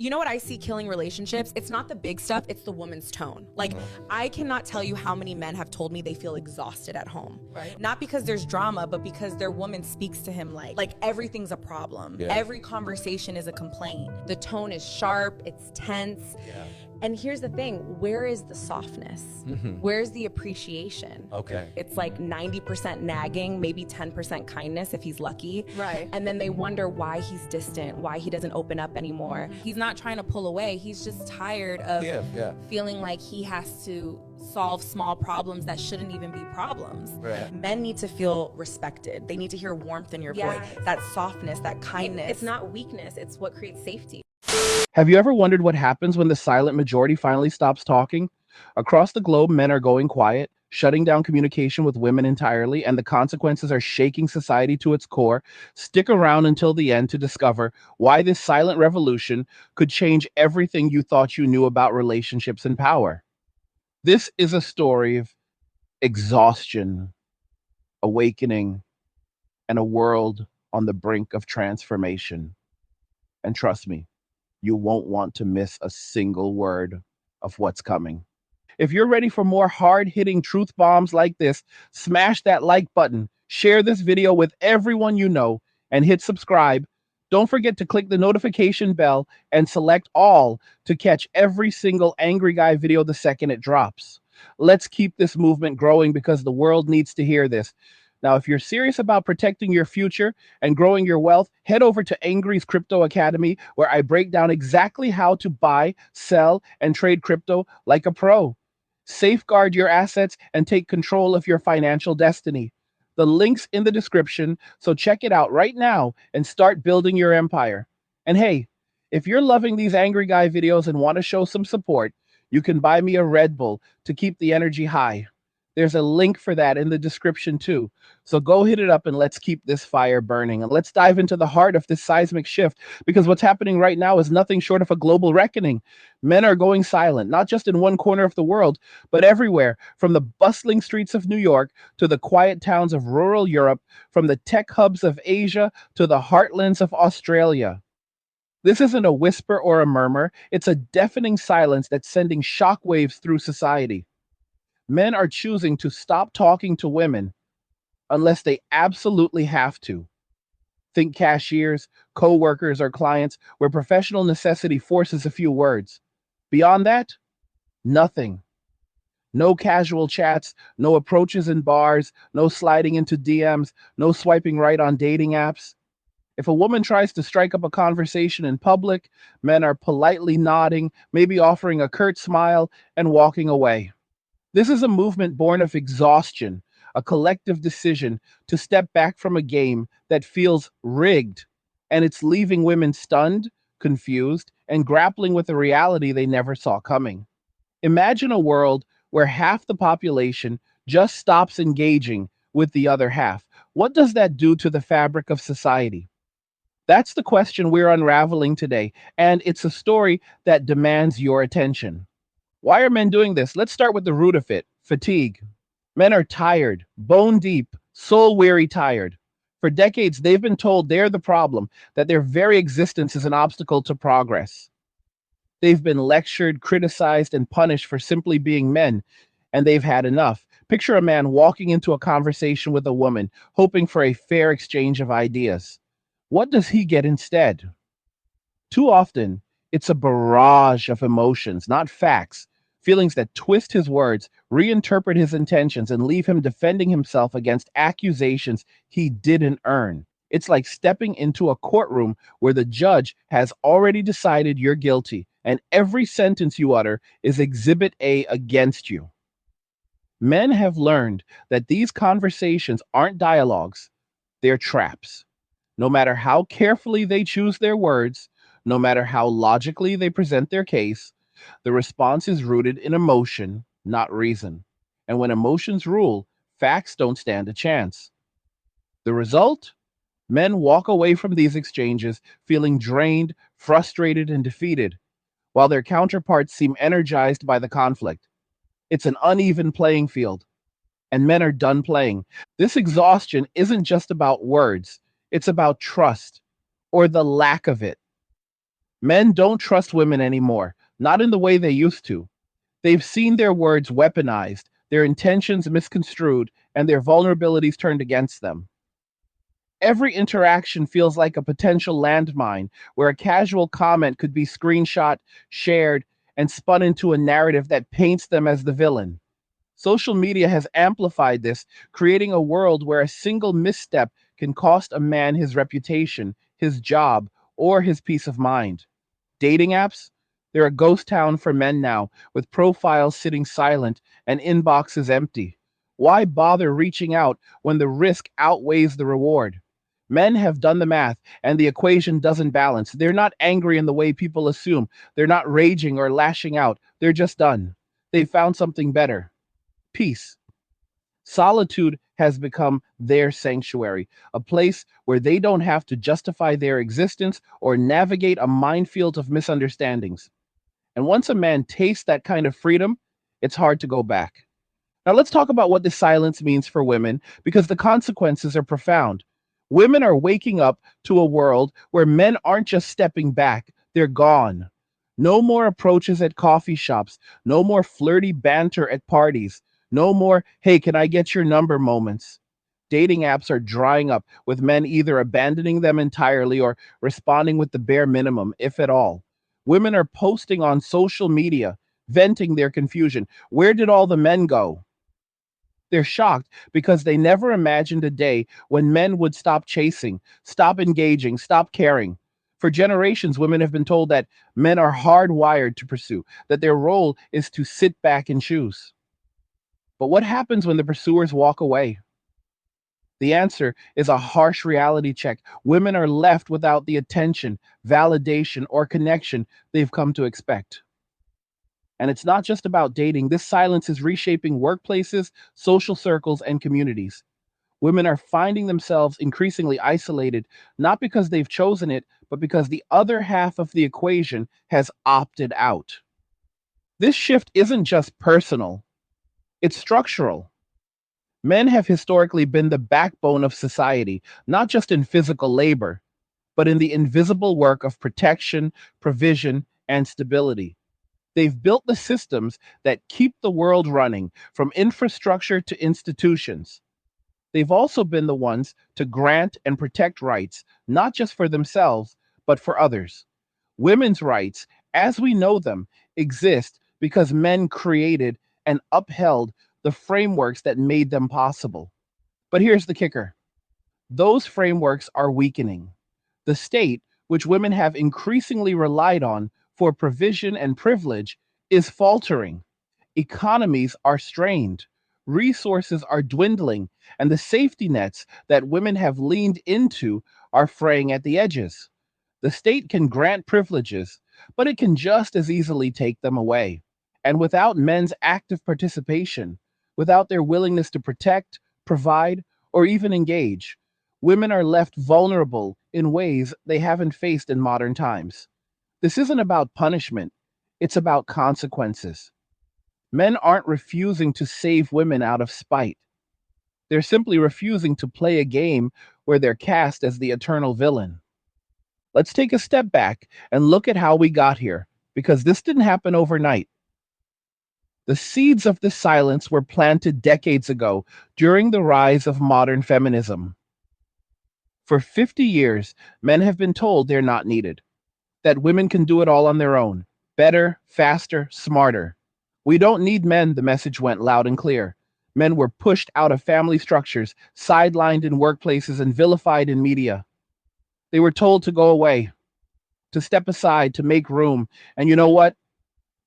You know what I see killing relationships? It's not the big stuff, it's the woman's tone. Like, I cannot tell you how many men have told me they feel exhausted at home. Right. Not because there's drama, but because their woman speaks to him like everything's a problem. Yeah. Every conversation is a complaint. The tone is sharp, it's tense. Yeah. And here's the thing, where is the softness? Where's the appreciation? Okay. It's like 90% nagging, maybe 10% kindness if he's lucky. Right. And then they wonder why he's distant, why he doesn't open up anymore. He's not trying to pull away, he's just tired of feeling like he has to solve small problems that shouldn't even be problems. Right. Men need to feel respected. They need to hear warmth in your voice, that softness, that kindness. It's not weakness, it's what creates safety. Have you ever wondered what happens when the silent majority finally stops talking? Across the globe, men are going quiet, shutting down communication with women entirely, and the consequences are shaking society to its core. Stick around until the end to discover why this silent revolution could change everything you thought you knew about relationships and power. This is a story of exhaustion, awakening, and a world on the brink of transformation. And trust me, you won't want to miss a single word of what's coming. If you're ready for more hard-hitting truth bombs like this, smash that like button, share this video with everyone you know, and hit subscribe. Don't forget to click the notification bell and select all to catch every single Angry Guy video the second it drops. Let's keep this movement growing because the world needs to hear this. Now, if you're serious about protecting your future and growing your wealth, head over to Angry's Crypto Academy, where I break down exactly how to buy, sell, and trade crypto like a pro. Safeguard your assets and take control of your financial destiny. The link's in the description, so check it out right now and start building your empire. And hey, if you're loving these Angry Guy videos and want to show some support, you can buy me a Red Bull to keep the energy high. There's a link for that in the description too. So go hit it up and let's keep this fire burning. And let's dive into the heart of this seismic shift, because what's happening right now is nothing short of a global reckoning. Men are going silent, not just in one corner of the world, but everywhere, from the bustling streets of New York to the quiet towns of rural Europe, from the tech hubs of Asia to the heartlands of Australia. This isn't a whisper or a murmur, it's a deafening silence that's sending shockwaves through society. Men are choosing to stop talking to women unless they absolutely have to. Think cashiers, co-workers, or clients where professional necessity forces a few words. Beyond that, nothing. No casual chats, no approaches in bars, no sliding into DMs, no swiping right on dating apps. If a woman tries to strike up a conversation in public, men are politely nodding, maybe offering a curt smile, and walking away. This is a movement born of exhaustion, a collective decision to step back from a game that feels rigged, and it's leaving women stunned, confused, and grappling with a reality they never saw coming. Imagine a world where half the population just stops engaging with the other half. What does that do to the fabric of society? That's the question we're unraveling today, and it's a story that demands your attention. Why are men doing this? Let's start with the root of it: fatigue. Men are tired, bone deep, soul weary tired. For decades, they've been told they're the problem, that their very existence is an obstacle to progress. They've been lectured, criticized, and punished for simply being men, and they've had enough. Picture a man walking into a conversation with a woman, hoping for a fair exchange of ideas. What does he get instead? Too often, it's a barrage of emotions, not facts, feelings that twist his words, reinterpret his intentions, and leave him defending himself against accusations he didn't earn. It's like stepping into a courtroom where the judge has already decided you're guilty, and every sentence you utter is Exhibit A against you. Men have learned that these conversations aren't dialogues, they're traps. No matter how carefully they choose their words, no matter how logically they present their case, the response is rooted in emotion, not reason. And when emotions rule, facts don't stand a chance. The result? Men walk away from these exchanges feeling drained, frustrated, and defeated, while their counterparts seem energized by the conflict. It's an uneven playing field, and men are done playing. This exhaustion isn't just about words, it's about trust, or the lack of it. Men don't trust women anymore, not in the way they used to. They've seen their words weaponized, their intentions misconstrued, and their vulnerabilities turned against them. Every interaction feels like a potential landmine where a casual comment could be screenshot, shared, and spun into a narrative that paints them as the villain. Social media has amplified this, creating a world where a single misstep can cost a man his reputation, his job, or his peace of mind. Dating apps? They're a ghost town for men now, with profiles sitting silent and inboxes empty. Why bother reaching out when the risk outweighs the reward? Men have done the math, and the equation doesn't balance. They're not angry in the way people assume. They're not raging or lashing out. They're just done. They found something better: peace. Solitude has become their sanctuary, a place where they don't have to justify their existence or navigate a minefield of misunderstandings. And once a man tastes that kind of freedom, it's hard to go back. Now, let's talk about what this silence means for women, because the consequences are profound. Women are waking up to a world where men aren't just stepping back, they're gone. No more approaches at coffee shops, no more flirty banter at parties, no more, hey, can I get your number moments. Dating apps are drying up, with men either abandoning them entirely or responding with the bare minimum, if at all. Women are posting on social media, venting their confusion. Where did all the men go? They're shocked because they never imagined a day when men would stop chasing, stop engaging, stop caring. For generations, women have been told that men are hardwired to pursue, that their role is to sit back and choose. But what happens when the pursuers walk away? The answer is a harsh reality check. Women are left without the attention, validation, or connection they've come to expect. And it's not just about dating. This silence is reshaping workplaces, social circles, and communities. Women are finding themselves increasingly isolated, not because they've chosen it, but because the other half of the equation has opted out. This shift isn't just personal, it's structural. Men have historically been the backbone of society, not just in physical labor, but in the invisible work of protection, provision, and stability. They've built the systems that keep the world running, from infrastructure to institutions. They've also been the ones to grant and protect rights, not just for themselves, but for others. Women's rights, as we know them, exist because men created and upheld the frameworks that made them possible. But here's the kicker: those frameworks are weakening. The state, which women have increasingly relied on for provision and privilege, is faltering. Economies are strained, resources are dwindling, and the safety nets that women have leaned into are fraying at the edges. The state can grant privileges, but it can just as easily take them away. And without men's active participation, without their willingness to protect, provide, or even engage, women are left vulnerable in ways they haven't faced in modern times. This isn't about punishment, it's about consequences. Men aren't refusing to save women out of spite. They're simply refusing to play a game where they're cast as the eternal villain. Let's take a step back and look at how we got here, because this didn't happen overnight. The seeds of this silence were planted decades ago during the rise of modern feminism. For 50 years, men have been told they're not needed, that women can do it all on their own, better, faster, smarter. We don't need men, the message went loud and clear. Men were pushed out of family structures, sidelined in workplaces, and vilified in media. They were told to go away, to step aside, to make room. And you know what?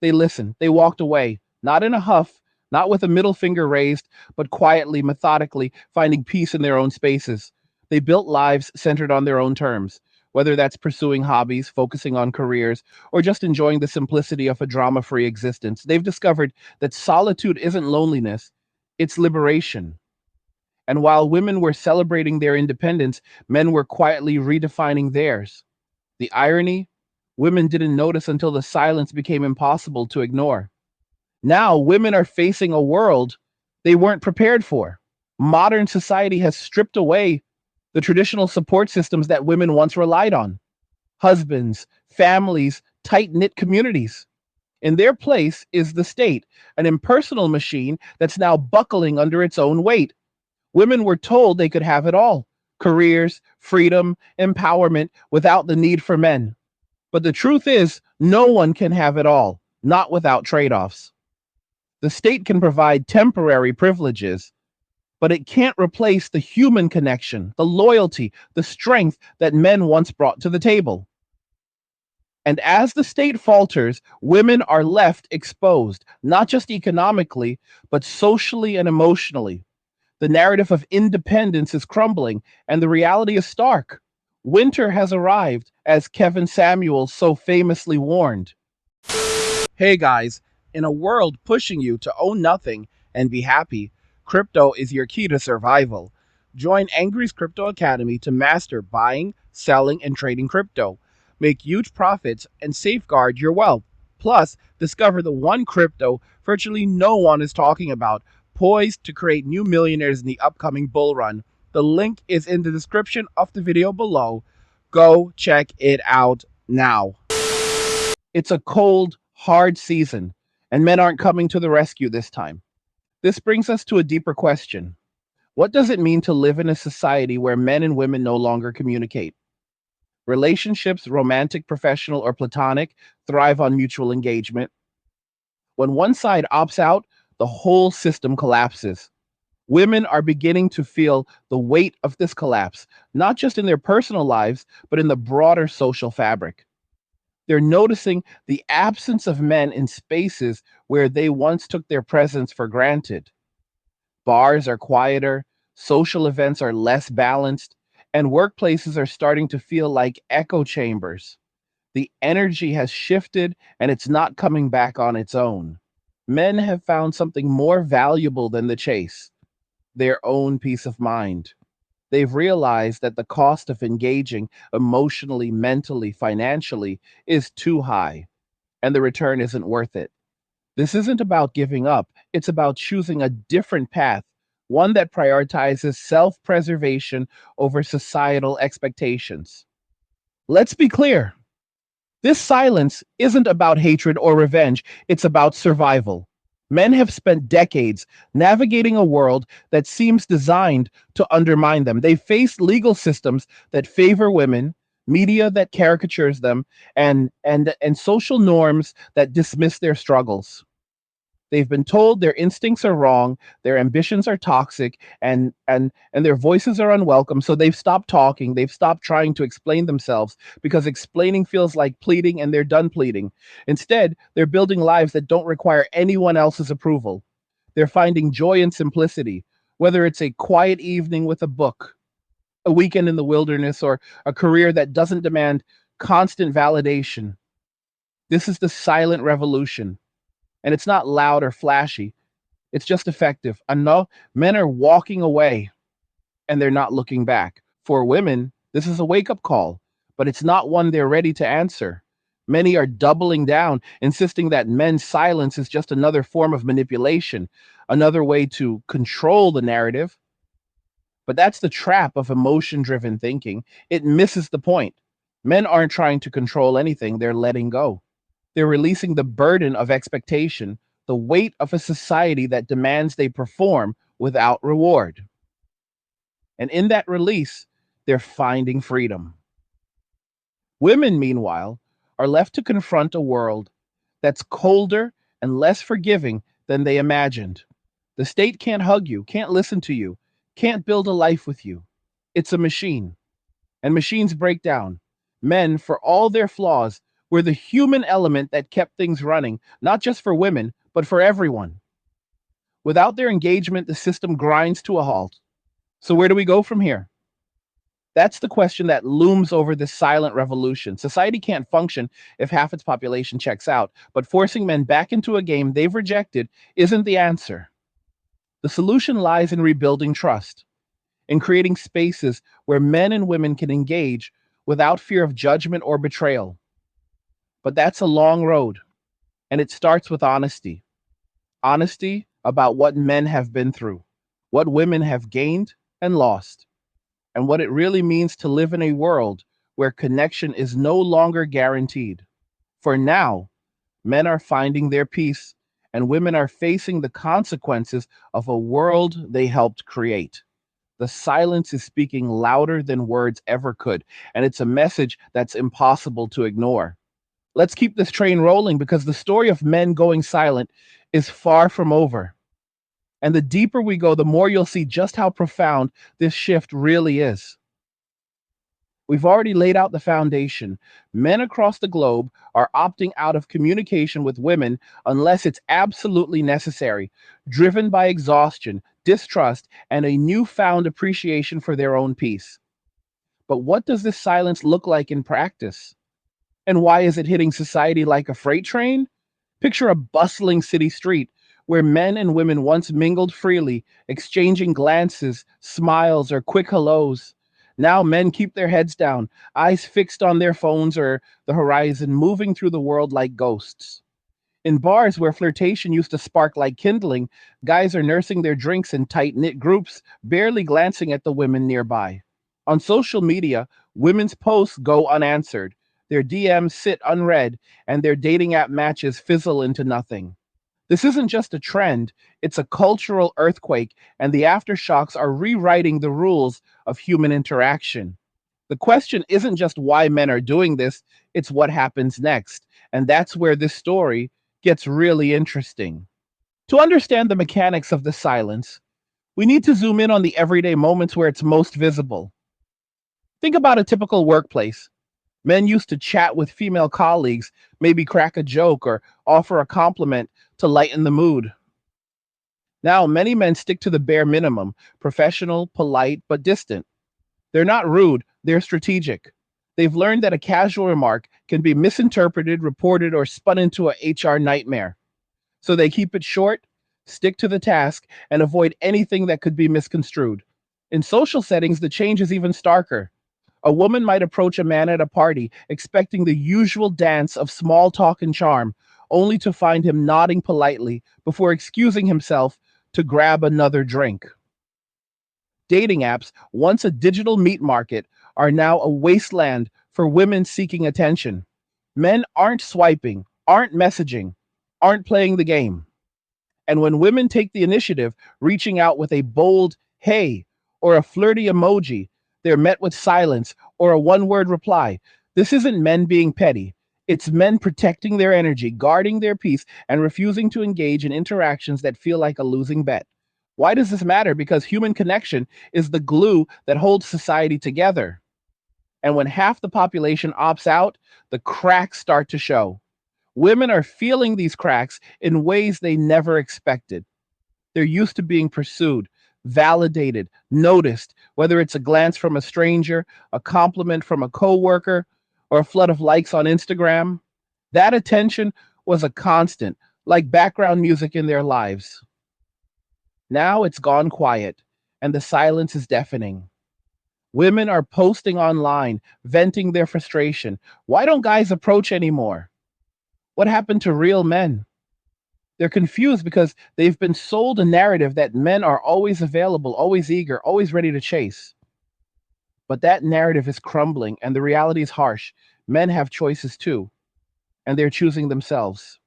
They listened. They walked away, not in a huff, not with a middle finger raised, but quietly, methodically, finding peace in their own spaces. They built lives centered on their own terms, whether that's pursuing hobbies, focusing on careers, or just enjoying the simplicity of a drama free existence. They've discovered that solitude isn't loneliness, it's liberation. And while women were celebrating their independence, men were quietly redefining theirs. The irony: women didn't notice until the silence became impossible to ignore. Now, women are facing a world they weren't prepared for. Modern society has stripped away the traditional support systems that women once relied on. husbands, families, tight knit communities. In their place is the state, an impersonal machine that's now buckling under its own weight. Women were told they could have it all: careers, freedom, empowerment without the need for men. But the truth is, no one can have it all, not without trade offs. The state can provide temporary privileges, but it can't replace the human connection, the loyalty, the strength that men once brought to the table. And as the state falters, women are left exposed, not just economically, but socially and emotionally. The narrative of independence is crumbling, and the reality is stark. Winter has arrived, as Kevin Samuels so famously warned. Hey guys, in a world pushing you to own nothing and be happy, crypto is your key to survival. Join Angry's Crypto Academy to master buying, selling, and trading crypto. Make huge profits and safeguard your wealth. Plus, discover the one crypto virtually no one is talking about, poised to create new millionaires in the upcoming bull run. The link is in the description of the video below. Go check it out now. It's a cold, hard season, and men aren't coming to the rescue this time. This brings us to a deeper question. What does it mean to live in a society where men and women no longer communicate? Relationships, romantic, professional, or platonic, thrive on mutual engagement. When one side opts out, the whole system collapses. Women are beginning to feel the weight of this collapse, not just in their personal lives, but in the broader social fabric. They're noticing the absence of men in spaces where they once took their presence for granted. Bars are quieter, social events are less balanced, and workplaces are starting to feel like echo chambers. The energy has shifted and it's not coming back on its own. Men have found something more valuable than the chase: their own peace of mind. They've realized that the cost of engaging emotionally, mentally, financially is too high, and the return isn't worth it. This isn't about giving up, it's about choosing a different path, one that prioritizes self preservation over societal expectations. Let's be clear: this silence isn't about hatred or revenge, it's about survival. Men have spent decades navigating a world that seems designed to undermine them. They faced legal systems that favor women, media that caricatures them, and social norms that dismiss their struggles. They've been told their instincts are wrong, their ambitions are toxic, and their voices are unwelcome. So they've stopped talking. They've stopped trying to explain themselves because explaining feels like pleading, and they're done pleading. Instead, they're building lives that don't require anyone else's approval. They're finding joy in simplicity, whether it's a quiet evening with a book, a weekend in the wilderness, or a career that doesn't demand constant validation. This is the silent revolution. And it's not loud or flashy. It's just effective. Enough men are walking away and they're not looking back. For women, this is a wake-up call, but it's not one they're ready to answer. Many are doubling down, insisting that men's silence is just another form of manipulation, another way to control the narrative. But that's the trap of emotion-driven thinking. It misses the point. Men aren't trying to control anything, they're letting go. They're releasing the burden of expectation, the weight of a society that demands they perform without reward. And in that release, they're finding freedom. Women, meanwhile, are left to confront a world that's colder and less forgiving than they imagined. The state can't hug you, can't listen to you, can't build a life with you. It's a machine, and machines break down. Men, for all their flaws, were the human element that kept things running, not just for women, but for everyone. Without their engagement, the system grinds to a halt. So, where do we go from here? That's the question that looms over this silent revolution. Society can't function if half its population checks out, but forcing men back into a game they've rejected isn't the answer. The solution lies in rebuilding trust, in creating spaces where men and women can engage without fear of judgment or betrayal. But that's a long road, and it starts with honesty. Honesty about what men have been through, what women have gained and lost, and what it really means to live in a world where connection is no longer guaranteed. For now, men are finding their peace, and women are facing the consequences of a world they helped create. The silence is speaking louder than words ever could, and it's a message that's impossible to ignore. Let's keep this train rolling because the story of men going silent is far from over. And the deeper we go, the more you'll see just how profound this shift really is. We've already laid out the foundation. Men across the globe are opting out of communication with women unless it's absolutely necessary, driven by exhaustion, distrust, and a newfound appreciation for their own peace. But what does this silence look like in practice? And why is it hitting society like a freight train? Picture a bustling city street where men and women once mingled freely, exchanging glances, smiles, or quick hellos. Now men keep their heads down, eyes fixed on their phones or the horizon, moving through the world like ghosts. In bars where flirtation used to spark like kindling, guys are nursing their drinks in tight knit groups, barely glancing at the women nearby. On social media, women's posts go unanswered, their DMs sit unread, and their dating app matches fizzle into nothing. This isn't just a trend, it's a cultural earthquake, and the aftershocks are rewriting the rules of human interaction. The question isn't just why men are doing this, it's what happens next. And that's where this story gets really interesting. To understand the mechanics of the silence, we need to zoom in on the everyday moments where it's most visible. Think about a typical workplace. Men used to chat with female colleagues, maybe crack a joke or offer a compliment to lighten the mood. Now, many men stick to the bare minimum, professional, polite, but distant. They're not rude, they're strategic. They've learned that a casual remark can be misinterpreted, reported, or spun into a HR nightmare. So they keep it short, stick to the task, and avoid anything that could be misconstrued. In social settings, the change is even starker. A woman might approach a man at a party, expecting the usual dance of small talk and charm, only to find him nodding politely before excusing himself to grab another drink. Dating apps, once a digital meat market, are now a wasteland for women seeking attention. Men aren't swiping, aren't messaging, aren't playing the game. And when women take the initiative, reaching out with a bold, hey, or a flirty emoji, they're met with silence or a one word reply. This isn't men being petty. It's men protecting their energy, guarding their peace, and refusing to engage in interactions that feel like a losing bet. Why does this matter? Because human connection is the glue that holds society together. And when half the population opts out, the cracks start to show. Women are feeling these cracks in ways they never expected. They're used to being pursued, validated, noticed, whether it's a glance from a stranger, a compliment from a coworker, or a flood of likes on Instagram. That attention was a constant, like background music in their lives. Now it's gone quiet, and the silence is deafening. Women are posting online, venting their frustration. Why don't guys approach anymore? What happened to real men? They're confused because they've been sold a narrative that men are always available, always eager, always ready to chase. But that narrative is crumbling, and the reality is harsh. Men have choices too, and they're choosing themselves.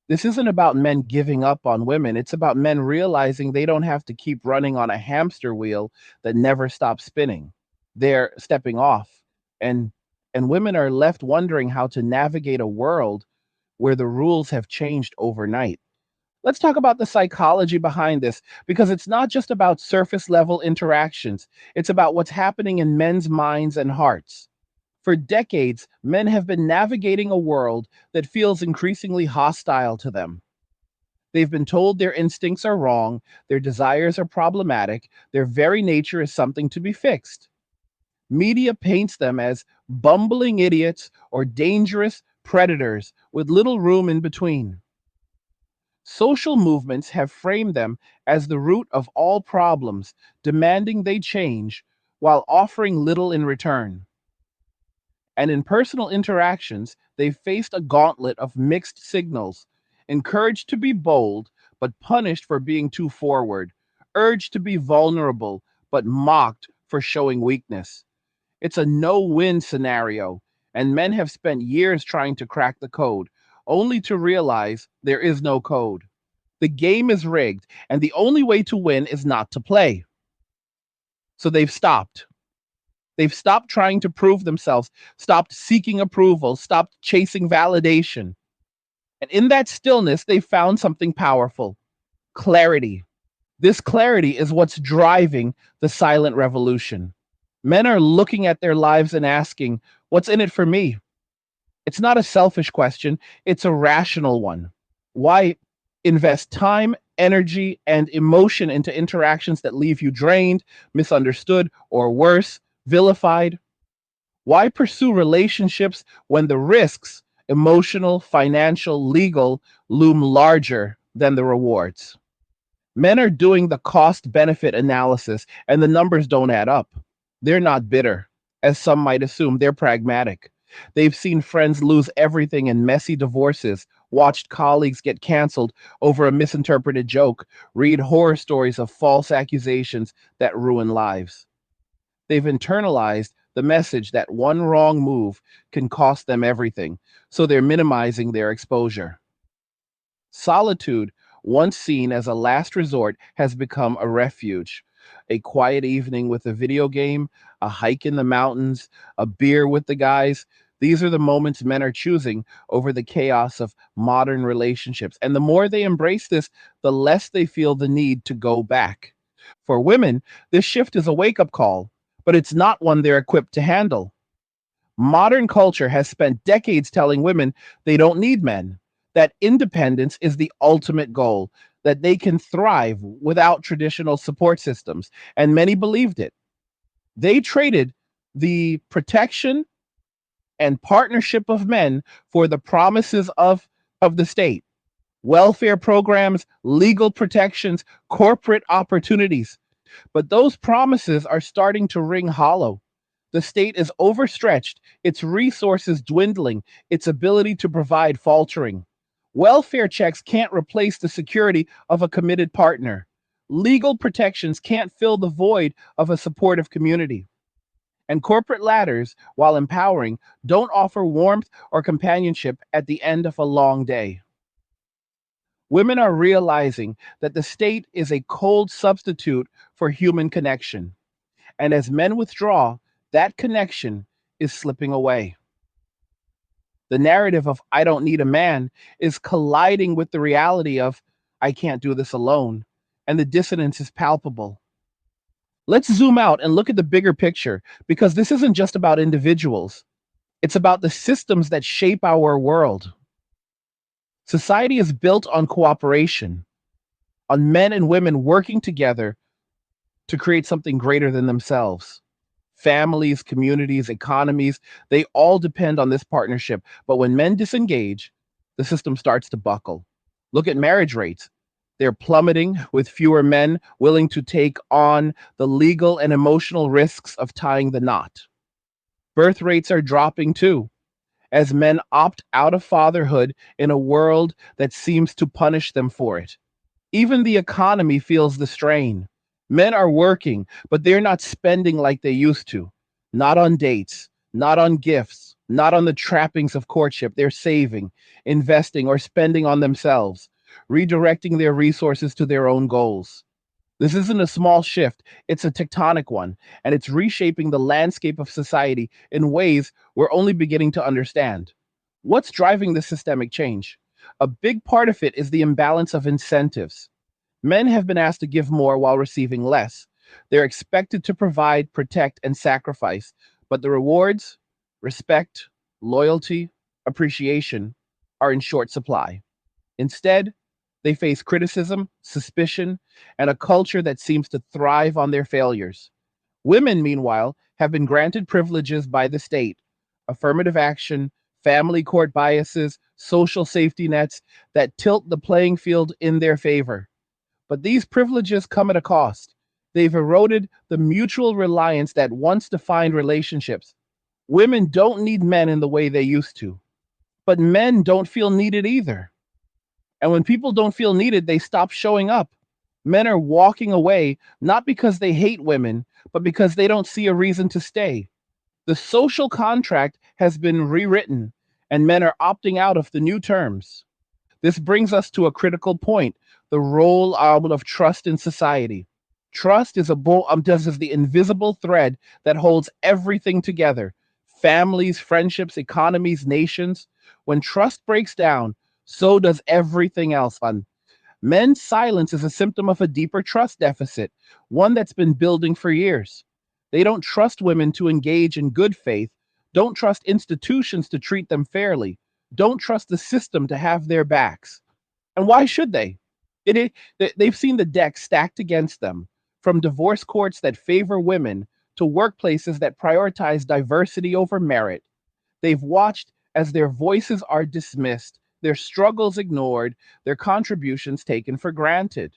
This isn't about men giving up on women. It's about men realizing they don't have to keep running on a hamster wheel that never stops spinning. They're stepping off, and women are left wondering how to navigate a world where the rules have changed overnight. Let's talk about the psychology behind this because it's not just about surface level interactions. It's about what's happening in men's minds and hearts. For decades, men have been navigating a world that feels increasingly hostile to them. They've been told their instincts are wrong, their desires are problematic, their very nature is something to be fixed. Media paints them as bumbling idiots or dangerous predators with little room in between. Social movements have framed them as the root of all problems, demanding they change while offering little in return. And in personal interactions, they've faced a gauntlet of mixed signals, encouraged to be bold, but punished for being too forward, urged to be vulnerable, but mocked for showing weakness. It's a no-win scenario, and men have spent years trying to crack the code, only to realize there is no code. The game is rigged, and the only way to win is not to play. So they've stopped. They've stopped trying to prove themselves, stopped seeking approval, stopped chasing validation. And in that stillness, they found something powerful: clarity. This clarity is what's driving the silent revolution. Men are looking at their lives and asking, what's in it for me? It's not a selfish question, it's a rational one. Why invest time, energy, and emotion into interactions that leave you drained, misunderstood, or worse, vilified? Why pursue relationships when the risks, emotional, financial, legal, loom larger than the rewards? Men are doing the cost benefit analysis, and the numbers don't add up. They're not bitter, as some might assume, they're pragmatic. They've seen friends lose everything in messy divorces, watched colleagues get canceled over a misinterpreted joke, read horror stories of false accusations that ruin lives. They've internalized the message that one wrong move can cost them everything, so they're minimizing their exposure. Solitude, once seen as a last resort, has become a refuge. A quiet evening with a video game, a hike in the mountains, a beer with the guys. These are the moments men are choosing over the chaos of modern relationships. And the more they embrace this, the less they feel the need to go back. For women, this shift is a wake up call, but it's not one they're equipped to handle. Modern culture has spent decades telling women they don't need men, that independence is the ultimate goal, that they can thrive without traditional support systems. And many believed it. They traded the protection and partnership of men for the promises of the state: welfare programs, legal protections, corporate opportunities. But those promises are starting to ring hollow. The state is overstretched, its resources dwindling, its ability to provide faltering. Welfare checks can't replace the security of a committed partner. Legal protections can't fill the void of a supportive community. And corporate ladders, while empowering, don't offer warmth or companionship at the end of a long day. Women are realizing that the state is a cold substitute for human connection. And as men withdraw, that connection is slipping away. The narrative of "I don't need a man" is colliding with the reality of "I can't do this alone," and the dissonance is palpable. Let's zoom out and look at the bigger picture, because this isn't just about individuals. It's about the systems that shape our world. Society is built on cooperation, on men and women working together to create something greater than themselves. Families, communities, economies, they all depend on this partnership. But when men disengage, the system starts to buckle. Look at marriage rates. They're plummeting, with fewer men willing to take on the legal and emotional risks of tying the knot. Birth rates are dropping too, as men opt out of fatherhood in a world that seems to punish them for it. Even the economy feels the strain. Men are working, but they're not spending like they used to. Not on dates, not on gifts, not on the trappings of courtship. They're saving, investing, or spending on themselves, redirecting their resources to their own goals. This isn't a small shift, it's a tectonic one, and it's reshaping the landscape of society in ways we're only beginning to understand. What's driving this systemic change? A big part of it is the imbalance of incentives. Men have been asked to give more while receiving less. They're expected to provide, protect, and sacrifice, but the rewards, respect, loyalty, appreciation, are in short supply. Instead, they face criticism, suspicion, and a culture that seems to thrive on their failures. Women, meanwhile, have been granted privileges by the state: affirmative action, family court biases, social safety nets that tilt the playing field in their favor. But these privileges come at a cost. They've eroded the mutual reliance that once defined relationships. Women don't need men in the way they used to, but men don't feel needed either. And when people don't feel needed, they stop showing up. Men are walking away not because they hate women, but because they don't see a reason to stay. The social contract has been rewritten, and men are opting out of the new terms. This brings us to a critical point: the role of trust in society. Trust is is the invisible thread that holds everything together: families, friendships, economies, nations. When trust breaks down, so does everything else. Men's silence is a symptom of a deeper trust deficit, one that's been building for years. They don't trust women to engage in good faith, don't trust institutions to treat them fairly, don't trust the system to have their backs. And why should they? They've seen the deck stacked against them, from divorce courts that favor women to workplaces that prioritize diversity over merit. They've watched as their voices are dismissed, their struggles ignored, their contributions taken for granted.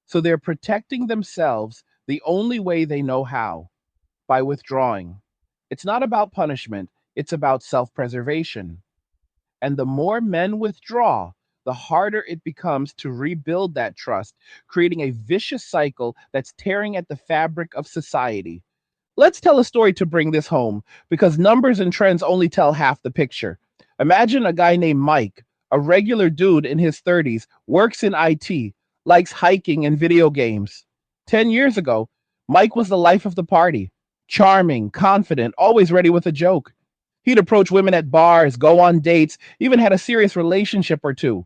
So they're protecting themselves the only way they know how: by withdrawing. It's not about punishment, it's about self preservation. And the more men withdraw, the harder it becomes to rebuild that trust, creating a vicious cycle that's tearing at the fabric of society. Let's tell a story to bring this home, because numbers and trends only tell half the picture. Imagine a guy named Mike, a regular dude in his 30s, works in IT, likes hiking and video games. 10 years ago, Mike was the life of the party: charming, confident, always ready with a joke. He'd approach women at bars, go on dates, even had a serious relationship or two.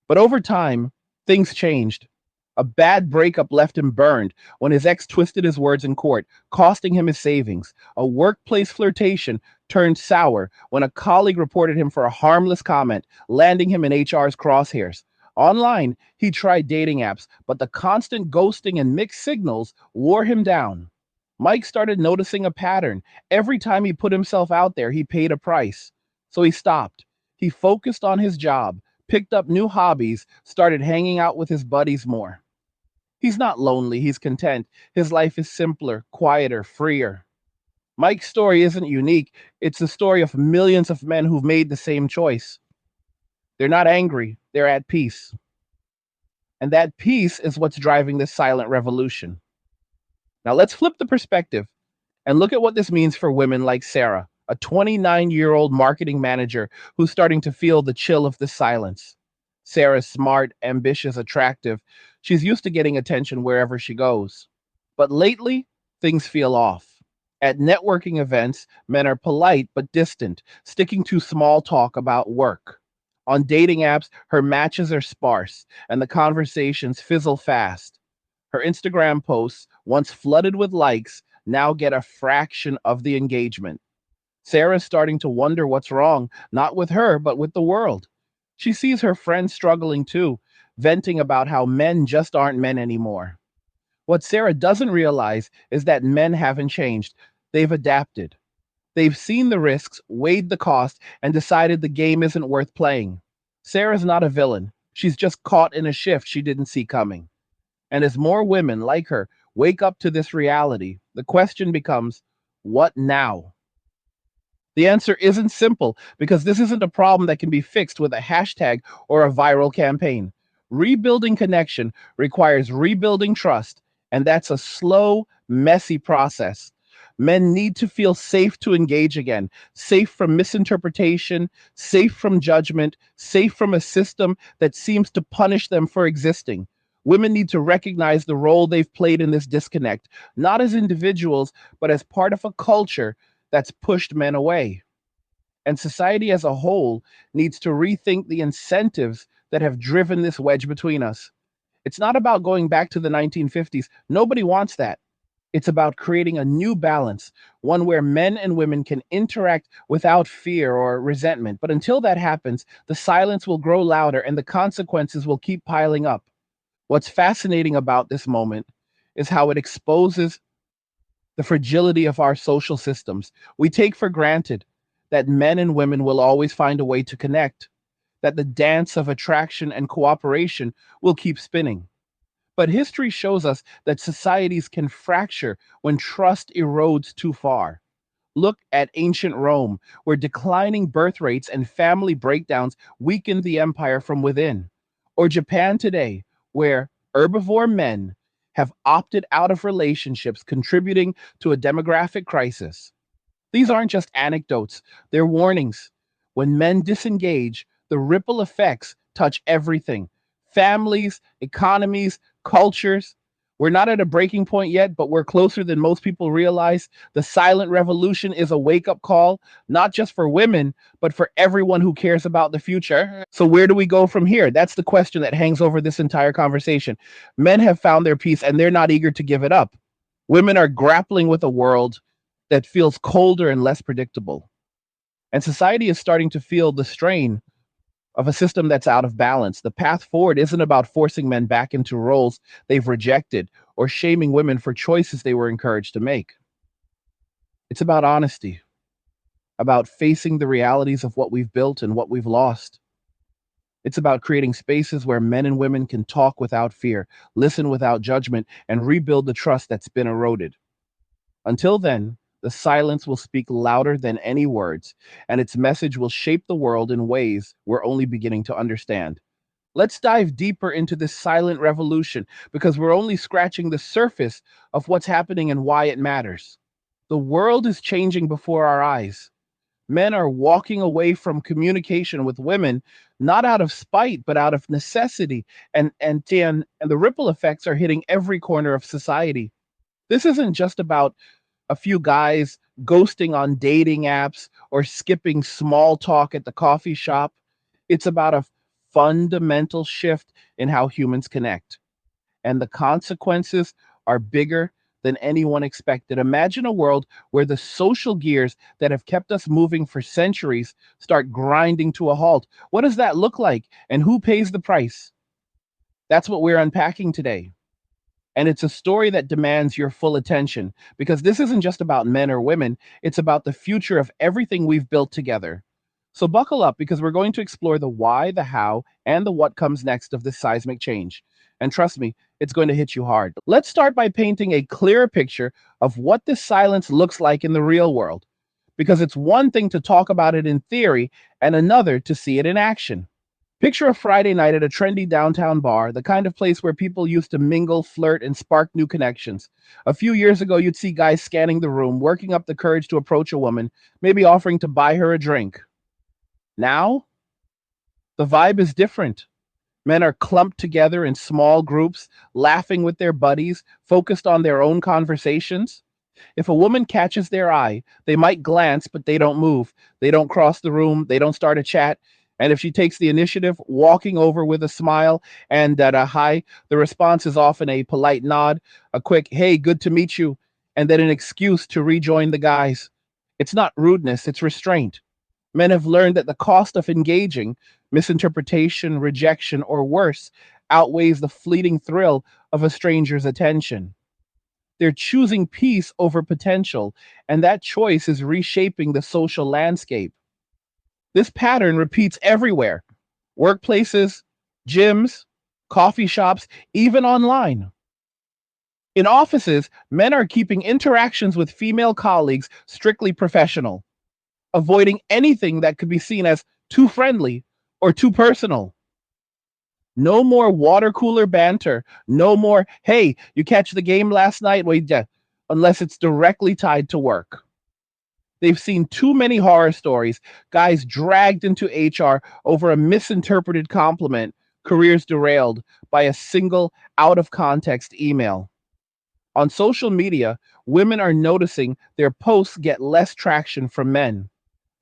But over time, things changed. A bad breakup left him burned when his ex twisted his words in court, costing him his savings. A workplace flirtation turned sour when a colleague reported him for a harmless comment, landing him in HR's crosshairs. Online, he tried dating apps, but the constant ghosting and mixed signals wore him down. Mike started noticing a pattern. Every time he put himself out there, he paid a price. So he stopped. He focused on his job, picked up new hobbies, started hanging out with his buddies more. He's not lonely, he's content. His life is simpler, quieter, freer. Mike's story isn't unique. It's the story of millions of men who've made the same choice. They're not angry, they're at peace. And that peace is what's driving this silent revolution. Now let's flip the perspective and look at what this means for women like Sarah, a 29-year-old marketing manager who's starting to feel the chill of the silence. Sarah's smart, ambitious, attractive. She's used to getting attention wherever she goes. But lately, things feel off. At networking events, men are polite but distant, sticking to small talk about work. On dating apps, her matches are sparse and the conversations fizzle fast. Her Instagram posts, once flooded with likes, now get a fraction of the engagement. Sarah's starting to wonder what's wrong, not with her, but with the world. She sees her friends struggling too, venting about how men just aren't men anymore. What Sarah doesn't realize is that men haven't changed. They've adapted. They've seen the risks, weighed the cost, and decided the game isn't worth playing. Sarah's not a villain. She's just caught in a shift she didn't see coming. And as more women like her wake up to this reality, the question becomes, what now? The answer isn't simple, because this isn't a problem that can be fixed with a hashtag or a viral campaign. Rebuilding connection requires rebuilding trust, and that's a slow, messy process. Men need to feel safe to engage again, safe from misinterpretation, safe from judgment, safe from a system that seems to punish them for existing. Women need to recognize the role they've played in this disconnect, not as individuals, but as part of a culture that's pushed men away. And society as a whole needs to rethink the incentives that have driven this wedge between us. It's not about going back to the 1950s. Nobody wants that. It's about creating a new balance, one where men and women can interact without fear or resentment. But until that happens, the silence will grow louder and the consequences will keep piling up. What's fascinating about this moment is how it exposes the fragility of our social systems. We take for granted that men and women will always find a way to connect, that the dance of attraction and cooperation will keep spinning. But history shows us that societies can fracture when trust erodes too far. Look at ancient Rome, where declining birth rates and family breakdowns weakened the empire from within. Or Japan today, where herbivore men have opted out of relationships, contributing to a demographic crisis. These aren't just anecdotes, they're warnings. When men disengage, the ripple effects touch everything: families, economies, cultures. We're not at a breaking point yet, but we're closer than most people realize. The silent revolution is a wake up call, not just for women, but for everyone who cares about the future. So, where do we go from here? That's the question that hangs over this entire conversation. Men have found their peace and they're not eager to give it up. Women are grappling with a world that feels colder and less predictable. And society is starting to feel the strain of a system that's out of balance. The path forward isn't about forcing men back into roles they've rejected or shaming women for choices they were encouraged to make. It's about honesty, about facing the realities of what we've built and what we've lost. It's about creating spaces where men and women can talk without fear, listen without judgment, and rebuild the trust that's been eroded. Until then, the silence will speak louder than any words, and its message will shape the world in ways we're only beginning to understand. Let's dive deeper into this silent revolution because we're only scratching the surface of what's happening and why it matters. The world is changing before our eyes. Men are walking away from communication with women, not out of spite, but out of necessity. And the ripple effects are hitting every corner of society. This isn't just about a few guys ghosting on dating apps or skipping small talk at the coffee shop. It's about a fundamental shift in how humans connect. And the consequences are bigger than anyone expected. Imagine a world where the social gears that have kept us moving for centuries start grinding to a halt. What does that look like? And who pays the price? That's what we're unpacking today. And it's a story that demands your full attention because this isn't just about men or women, it's about the future of everything we've built together. So buckle up because we're going to explore the why, the how, and the what comes next of this seismic change. And trust me, it's going to hit you hard. Let's start by painting a clearer picture of what this silence looks like in the real world, because it's one thing to talk about it in theory and another to see it in action. Picture a Friday night at a trendy downtown bar, the kind of place where people used to mingle, flirt, and spark new connections. A few years ago, you'd see guys scanning the room, working up the courage to approach a woman, maybe offering to buy her a drink. Now, the vibe is different. Men are clumped together in small groups, laughing with their buddies, focused on their own conversations. If a woman catches their eye, they might glance, but they don't move. They don't cross the room. They don't start a chat. And if she takes the initiative, walking over with a smile and at a hi, the response is often a polite nod, a quick, hey, good to meet you, and then an excuse to rejoin the guys. It's not rudeness, it's restraint. Men have learned that the cost of engaging, misinterpretation, rejection, or worse, outweighs the fleeting thrill of a stranger's attention. They're choosing peace over potential, and that choice is reshaping the social landscape. This pattern repeats everywhere: workplaces, gyms, coffee shops, even online. In offices, men are keeping interactions with female colleagues strictly professional, avoiding anything that could be seen as too friendly or too personal. No more water cooler banter. No more, hey, you catch the game last night? Well, yeah, unless it's directly tied to work. They've seen too many horror stories, guys dragged into HR over a misinterpreted compliment, careers derailed by a single out of context email. On social media, women are noticing their posts get less traction from men.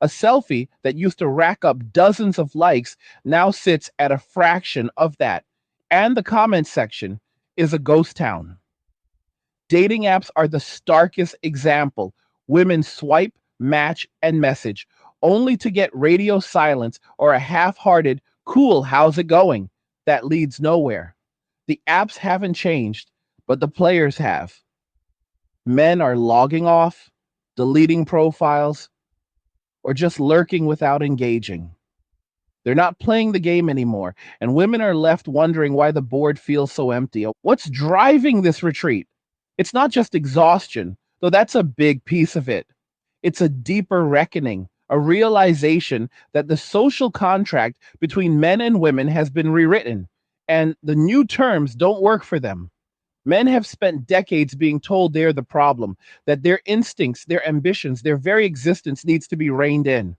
A selfie that used to rack up dozens of likes now sits at a fraction of that. And the comment section is a ghost town. Dating apps are the starkest example. Women swipe, match, and message, only to get radio silence or a half hearted, cool, how's it going? That leads nowhere. The apps haven't changed, but the players have. Men are logging off, deleting profiles, or just lurking without engaging. They're not playing the game anymore, and women are left wondering why the board feels so empty. What's driving this retreat? It's not just exhaustion, though that's a big piece of it. It's a deeper reckoning, a realization that the social contract between men and women has been rewritten, and the new terms don't work for them. Men have spent decades being told they're the problem, that their instincts, their ambitions, their very existence needs to be reined in.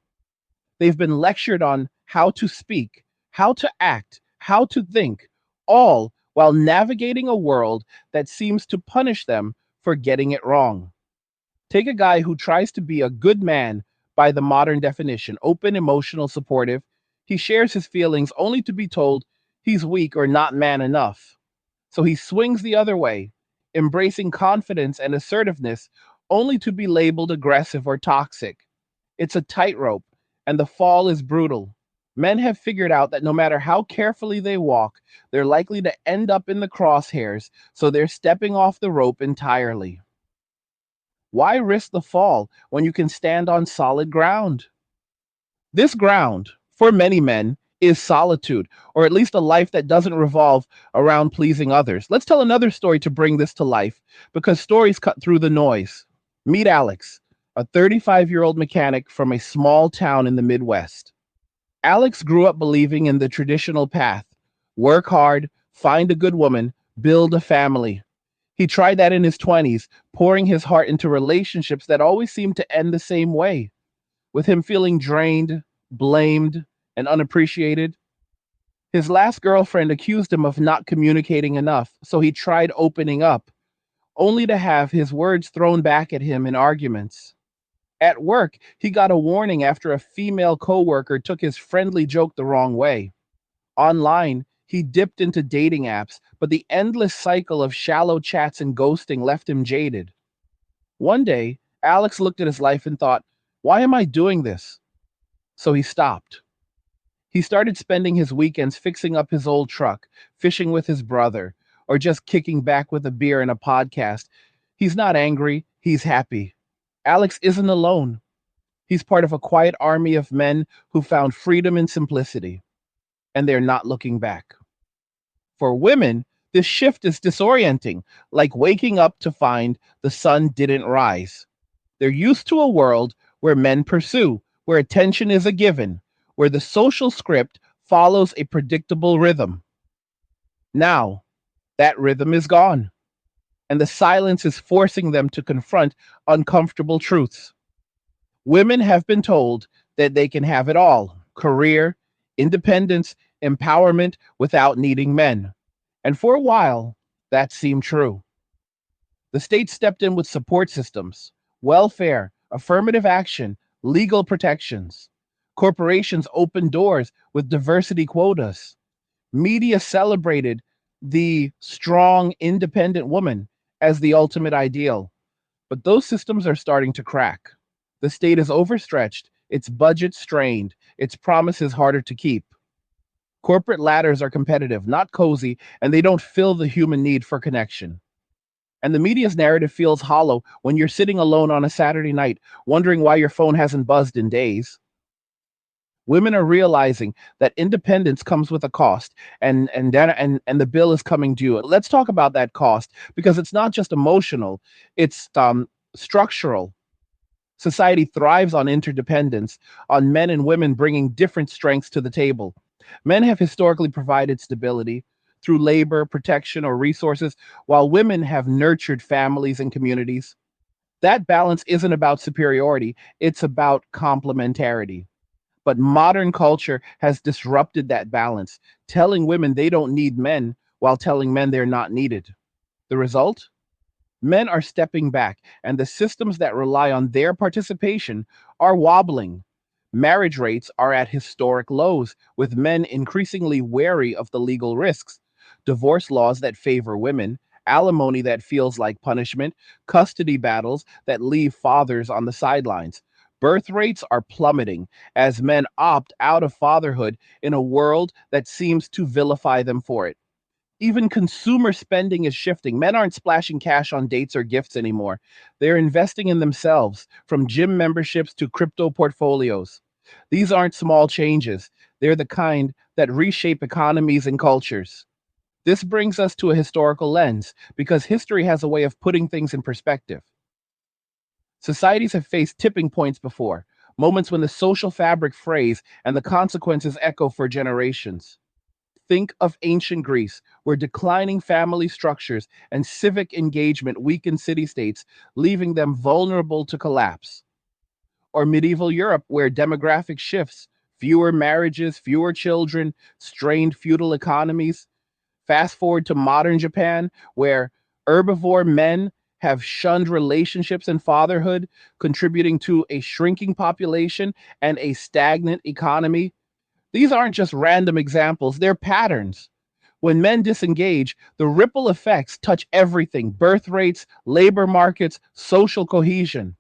They've been lectured on how to speak, how to act, how to think, all while navigating a world that seems to punish them for getting it wrong. Take a guy who tries to be a good man by the modern definition, open, emotional, supportive. He shares his feelings only to be told he's weak or not man enough. So he swings the other way, embracing confidence and assertiveness only to be labeled aggressive or toxic. It's a tightrope, and the fall is brutal. Men have figured out that no matter how carefully they walk, they're likely to end up in the crosshairs, so they're stepping off the rope entirely. Why risk the fall when you can stand on solid ground? This ground, for many men, is solitude, or at least a life that doesn't revolve around pleasing others. Let's tell another story to bring this to life, because stories cut through the noise. Meet Alex, a 35-year-old mechanic from a small town in the Midwest. Alex grew up believing in the traditional path: work hard, find a good woman, build a family. He tried that in his 20s, pouring his heart into relationships that always seemed to end the same way, with him feeling drained, blamed, and unappreciated. His last girlfriend accused him of not communicating enough, so he tried opening up, only to have his words thrown back at him in arguments. At work, he got a warning after a female coworker took his friendly joke the wrong way. Online, he dipped into dating apps, but the endless cycle of shallow chats and ghosting left him jaded. One day, Alex looked at his life and thought, why am I doing this? So he stopped. He started spending his weekends fixing up his old truck, fishing with his brother, or just kicking back with a beer and a podcast. He's not angry, he's happy. Alex isn't alone. He's part of a quiet army of men who found freedom in simplicity, and they're not looking back. For women, this shift is disorienting, like waking up to find the sun didn't rise. They're used to a world where men pursue, where attention is a given, where the social script follows a predictable rhythm. Now, that rhythm is gone, and the silence is forcing them to confront uncomfortable truths. Women have been told that they can have it all: career, independence, empowerment without needing men. And for a while, that seemed true. The state stepped in with support systems, welfare, affirmative action, legal protections. Corporations opened doors with diversity quotas. Media celebrated the strong, independent woman as the ultimate ideal. But those systems are starting to crack. The state is overstretched, its budget strained, its promises harder to keep. Corporate ladders are competitive, not cozy, and they don't fill the human need for connection. And the media's narrative feels hollow when you're sitting alone on a Saturday night, wondering why your phone hasn't buzzed in days. Women are realizing that independence comes with a cost, and the bill is coming due. Let's talk about that cost, because it's not just emotional, it's structural. Society thrives on interdependence, on men and women bringing different strengths to the table. Men have historically provided stability through labor, protection, or resources, while women have nurtured families and communities. That balance isn't about superiority, it's about complementarity. But modern culture has disrupted that balance, telling women they don't need men while telling men they're not needed. The result? Men are stepping back, and the systems that rely on their participation are wobbling. Marriage rates are at historic lows, with men increasingly wary of the legal risks. Divorce laws that favor women, alimony that feels like punishment, custody battles that leave fathers on the sidelines. Birth rates are plummeting as men opt out of fatherhood in a world that seems to vilify them for it. Even consumer spending is shifting. Men aren't splashing cash on dates or gifts anymore. They're investing in themselves, from gym memberships to crypto portfolios. These aren't small changes. They're the kind that reshape economies and cultures. This brings us to a historical lens, because history has a way of putting things in perspective. Societies have faced tipping points before, moments when the social fabric frays and the consequences echo for generations. Think of ancient Greece, where declining family structures and civic engagement weakened city states, leaving them vulnerable to collapse. Or medieval Europe, where demographic shifts, fewer marriages, fewer children, strained feudal economies. Fast forward to modern Japan, where herbivore men have shunned relationships and fatherhood, contributing to a shrinking population and a stagnant economy. These aren't just random examples, they're patterns. When men disengage, the ripple effects touch everything: birth rates, labor markets, social cohesion.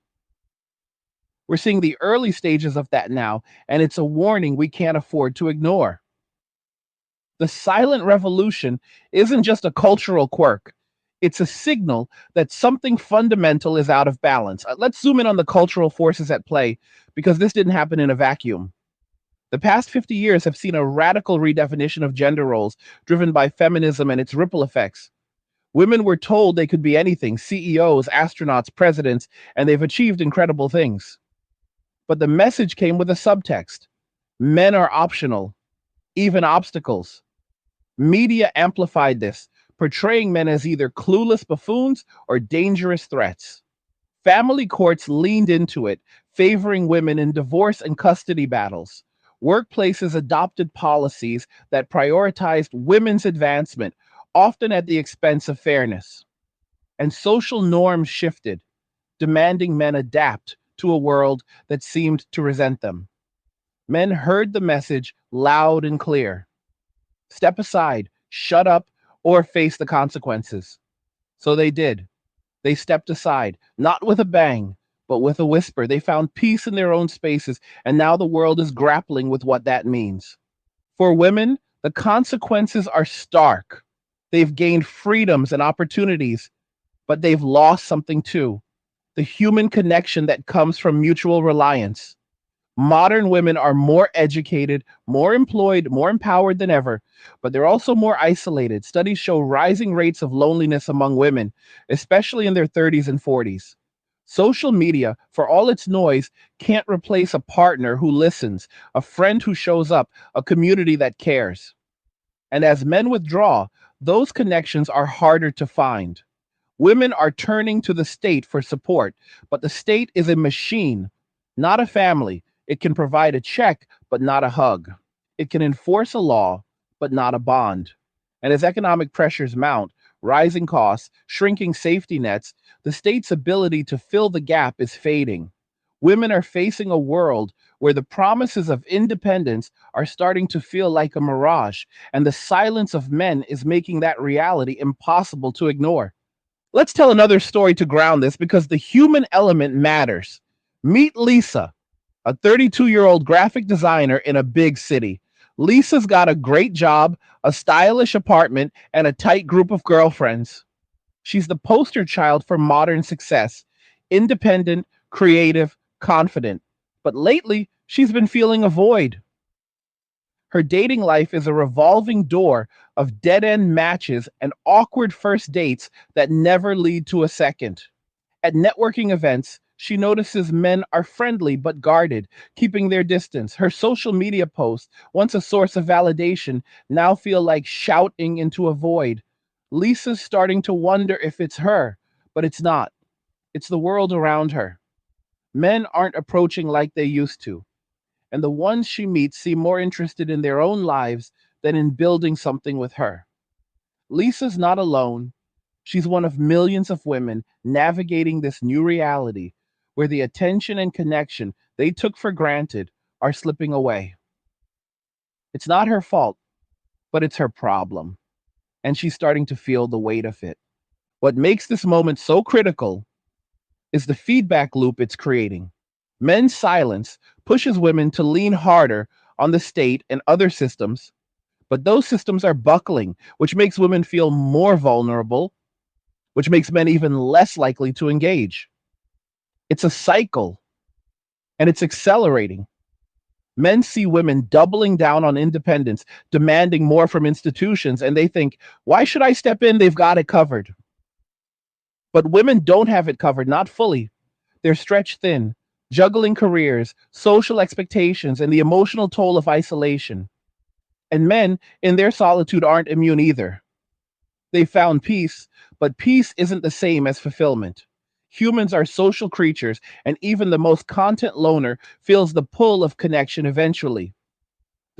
We're seeing the early stages of that now, and it's a warning we can't afford to ignore. The silent revolution isn't just a cultural quirk, it's a signal that something fundamental is out of balance. Let's zoom in on the cultural forces at play, because this didn't happen in a vacuum. The past 50 years have seen a radical redefinition of gender roles driven by feminism and its ripple effects. Women were told they could be anything: CEOs, astronauts, presidents, and they've achieved incredible things. But the message came with a subtext: men are optional, even obstacles. Media amplified this, portraying men as either clueless buffoons or dangerous threats. Family courts leaned into it, favoring women in divorce and custody battles. Workplaces adopted policies that prioritized women's advancement, often at the expense of fairness. And social norms shifted, demanding men adapt to a world that seemed to resent them. Men heard the message loud and clear: step aside, shut up, or face the consequences. So they did. They stepped aside, not with a bang, but with a whisper. They found peace in their own spaces, and now the world is grappling with what that means. For women, the consequences are stark. They've gained freedoms and opportunities, but they've lost something too: the human connection that comes from mutual reliance. Modern women are more educated, more employed, more empowered than ever, but they're also more isolated. Studies show rising rates of loneliness among women, especially in their 30s and 40s. Social media, for all its noise, can't replace a partner who listens, a friend who shows up, a community that cares. And as men withdraw, those connections are harder to find. Women are turning to the state for support, but the state is a machine, not a family. It can provide a check, but not a hug. It can enforce a law, but not a bond. And as economic pressures mount, rising costs, shrinking safety nets, the state's ability to fill the gap is fading. Women are facing a world where the promises of independence are starting to feel like a mirage, and the silence of men is making that reality impossible to ignore. Let's tell another story to ground this, because the human element matters. Meet Lisa, a 32-year-old graphic designer in a big city. Lisa's got a great job, a stylish apartment, and a tight group of girlfriends. She's the poster child for modern success: independent, creative, confident. But lately, she's been feeling a void. Her dating life is a revolving door of dead end matches and awkward first dates that never lead to a second. At networking events, she notices men are friendly but guarded, keeping their distance. Her social media posts, once a source of validation, now feel like shouting into a void. Lisa's starting to wonder if it's her, but it's not. It's the world around her. Men aren't approaching like they used to, and the ones she meets seem more interested in their own lives than in building something with her. Lisa's not alone. She's one of millions of women navigating this new reality where the attention and connection they took for granted are slipping away. It's not her fault, but it's her problem, and she's starting to feel the weight of it. What makes this moment so critical is the feedback loop it's creating. Men's silence pushes women to lean harder on the state and other systems, but those systems are buckling, which makes women feel more vulnerable, which makes men even less likely to engage. It's a cycle, and it's accelerating. Men see women doubling down on independence, demanding more from institutions, and they think, why should I step in? They've got it covered. But women don't have it covered, not fully. They're stretched thin, juggling careers, social expectations, and the emotional toll of isolation. And men, in their solitude, aren't immune either. They found peace, but peace isn't the same as fulfillment. Humans are social creatures, and even the most content loner feels the pull of connection eventually.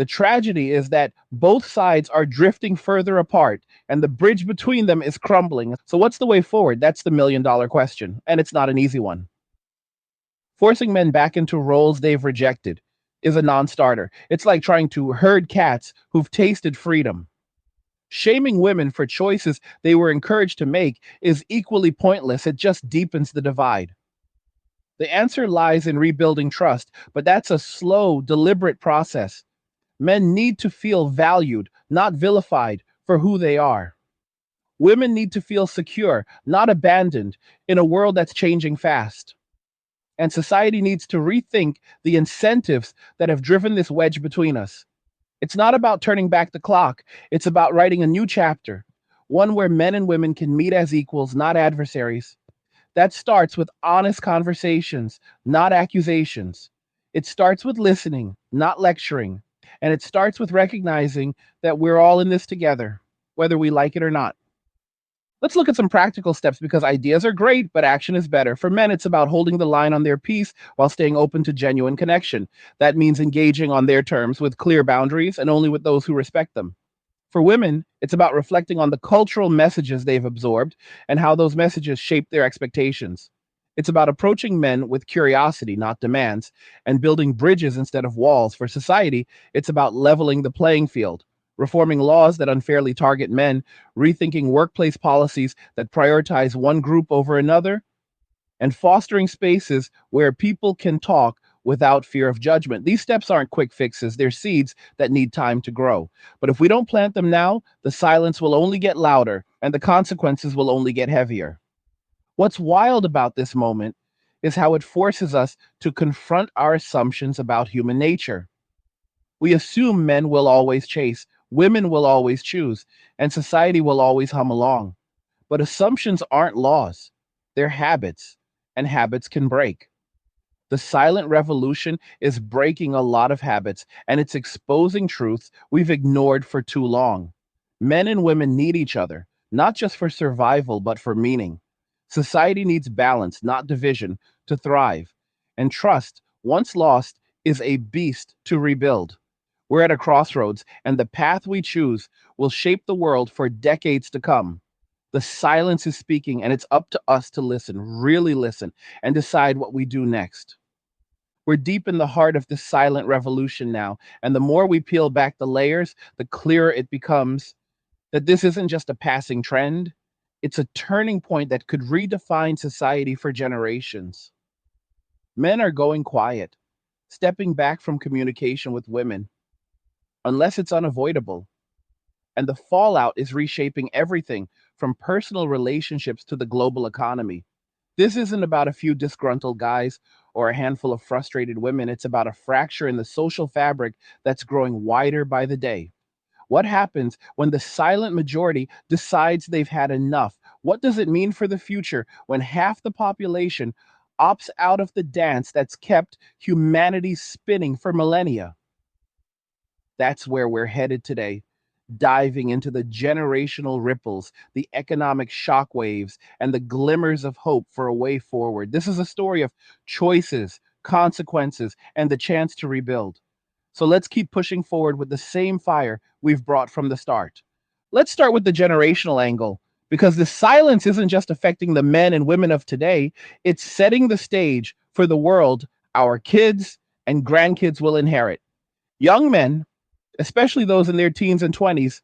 The tragedy is that both sides are drifting further apart, and the bridge between them is crumbling. So, what's the way forward? That's the $1 million question, and it's not an easy one. Forcing men back into roles they've rejected is a non starter. It's like trying to herd cats who've tasted freedom. Shaming women for choices they were encouraged to make is equally pointless. It just deepens the divide. The answer lies in rebuilding trust, but that's a slow, deliberate process. Men need to feel valued, not vilified for who they are. Women need to feel secure, not abandoned, in a world that's changing fast. And society needs to rethink the incentives that have driven this wedge between us. It's not about turning back the clock, it's about writing a new chapter, one where men and women can meet as equals, not adversaries. That starts with honest conversations, not accusations. It starts with listening, not lecturing. And it starts with recognizing that we're all in this together, whether we like it or not. Let's look at some practical steps because ideas are great, but action is better. For men, it's about holding the line on their peace while staying open to genuine connection. That means engaging on their terms with clear boundaries and only with those who respect them. For women, it's about reflecting on the cultural messages they've absorbed and how those messages shape their expectations. It's about approaching men with curiosity, not demands, and building bridges instead of walls. For society, it's about leveling the playing field, reforming laws that unfairly target men, rethinking workplace policies that prioritize one group over another, and fostering spaces where people can talk without fear of judgment. These steps aren't quick fixes, they're seeds that need time to grow. But if we don't plant them now, the silence will only get louder and the consequences will only get heavier. What's wild about this moment is how it forces us to confront our assumptions about human nature. We assume men will always chase, women will always choose, and society will always hum along. But assumptions aren't laws, they're habits, and habits can break. The silent revolution is breaking a lot of habits, and it's exposing truths we've ignored for too long. Men and women need each other, not just for survival, but for meaning. Society needs balance, not division, to thrive. And trust, once lost, is a beast to rebuild. We're at a crossroads, and the path we choose will shape the world for decades to come. The silence is speaking, and it's up to us to listen, really listen, and decide what we do next. We're deep in the heart of this silent revolution now, and the more we peel back the layers, the clearer it becomes that this isn't just a passing trend, it's a turning point that could redefine society for generations. Men are going quiet, stepping back from communication with women, unless it's unavoidable. And the fallout is reshaping everything from personal relationships to the global economy. This isn't about a few disgruntled guys or a handful of frustrated women. It's about a fracture in the social fabric that's growing wider by the day. What happens when the silent majority decides they've had enough? What does it mean for the future when half the population opts out of the dance that's kept humanity spinning for millennia? That's where we're headed today, diving into the generational ripples, the economic shockwaves, and the glimmers of hope for a way forward. This is a story of choices, consequences, and the chance to rebuild. So let's keep pushing forward with the same fire we've brought from the start. Let's start with the generational angle, because the silence isn't just affecting the men and women of today, it's setting the stage for the world our kids and grandkids will inherit. Young men, especially those in their teens and 20s,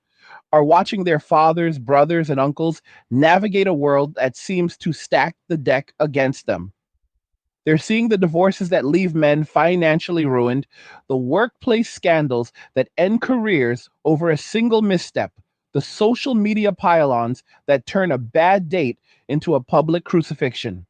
are watching their fathers, brothers, and uncles navigate a world that seems to stack the deck against them. They're seeing the divorces that leave men financially ruined, the workplace scandals that end careers over a single misstep, the social media pylons that turn a bad date into a public crucifixion.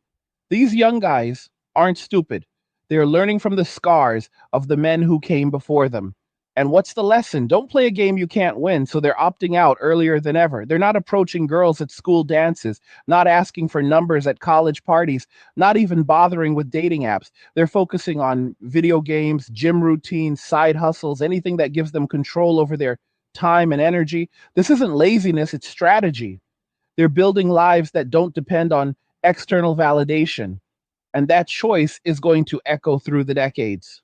These young guys aren't stupid. They're learning from the scars of the men who came before them. And what's the lesson? Don't play a game you can't win, so they're opting out earlier than ever. They're not approaching girls at school dances, not asking for numbers at college parties, not even bothering with dating apps. They're focusing on video games, gym routines, side hustles, anything that gives them control over their time and energy. This isn't laziness, it's strategy. They're building lives that don't depend on external validation. And that choice is going to echo through the decades.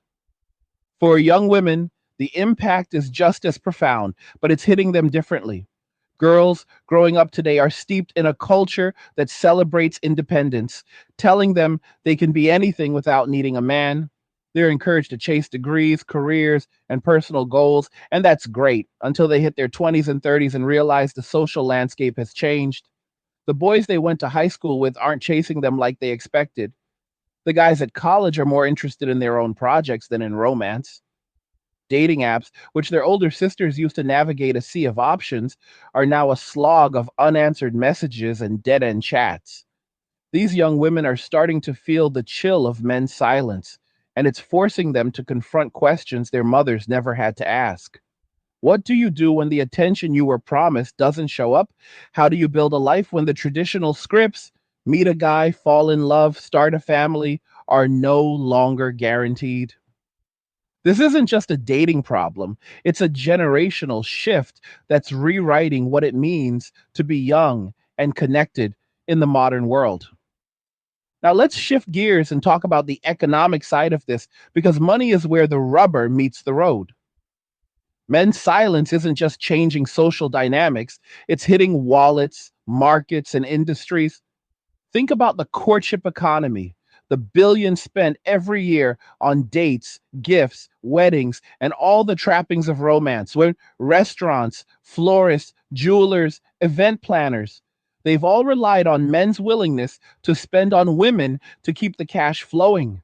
For young women, the impact is just as profound, but it's hitting them differently. Girls growing up today are steeped in a culture that celebrates independence, telling them they can be anything without needing a man. They're encouraged to chase degrees, careers, and personal goals, and that's great until they hit their 20s and 30s and realize the social landscape has changed. The boys they went to high school with aren't chasing them like they expected. The guys at college are more interested in their own projects than in romance. Dating apps, which their older sisters used to navigate a sea of options, are now a slog of unanswered messages and dead end chats. These young women are starting to feel the chill of men's silence, and it's forcing them to confront questions their mothers never had to ask. What do you do when the attention you were promised doesn't show up? How do you build a life when the traditional scripts, meet a guy, fall in love, start a family, are no longer guaranteed? This isn't just a dating problem, it's a generational shift that's rewriting what it means to be young and connected in the modern world. Now, let's shift gears and talk about the economic side of this because money is where the rubber meets the road. Men's silence isn't just changing social dynamics, it's hitting wallets, markets, and industries. Think about the courtship economy, the billions spent every year on dates, gifts, weddings, and all the trappings of romance. When restaurants, florists, jewelers, event planners, they've all relied on men's willingness to spend on women to keep the cash flowing.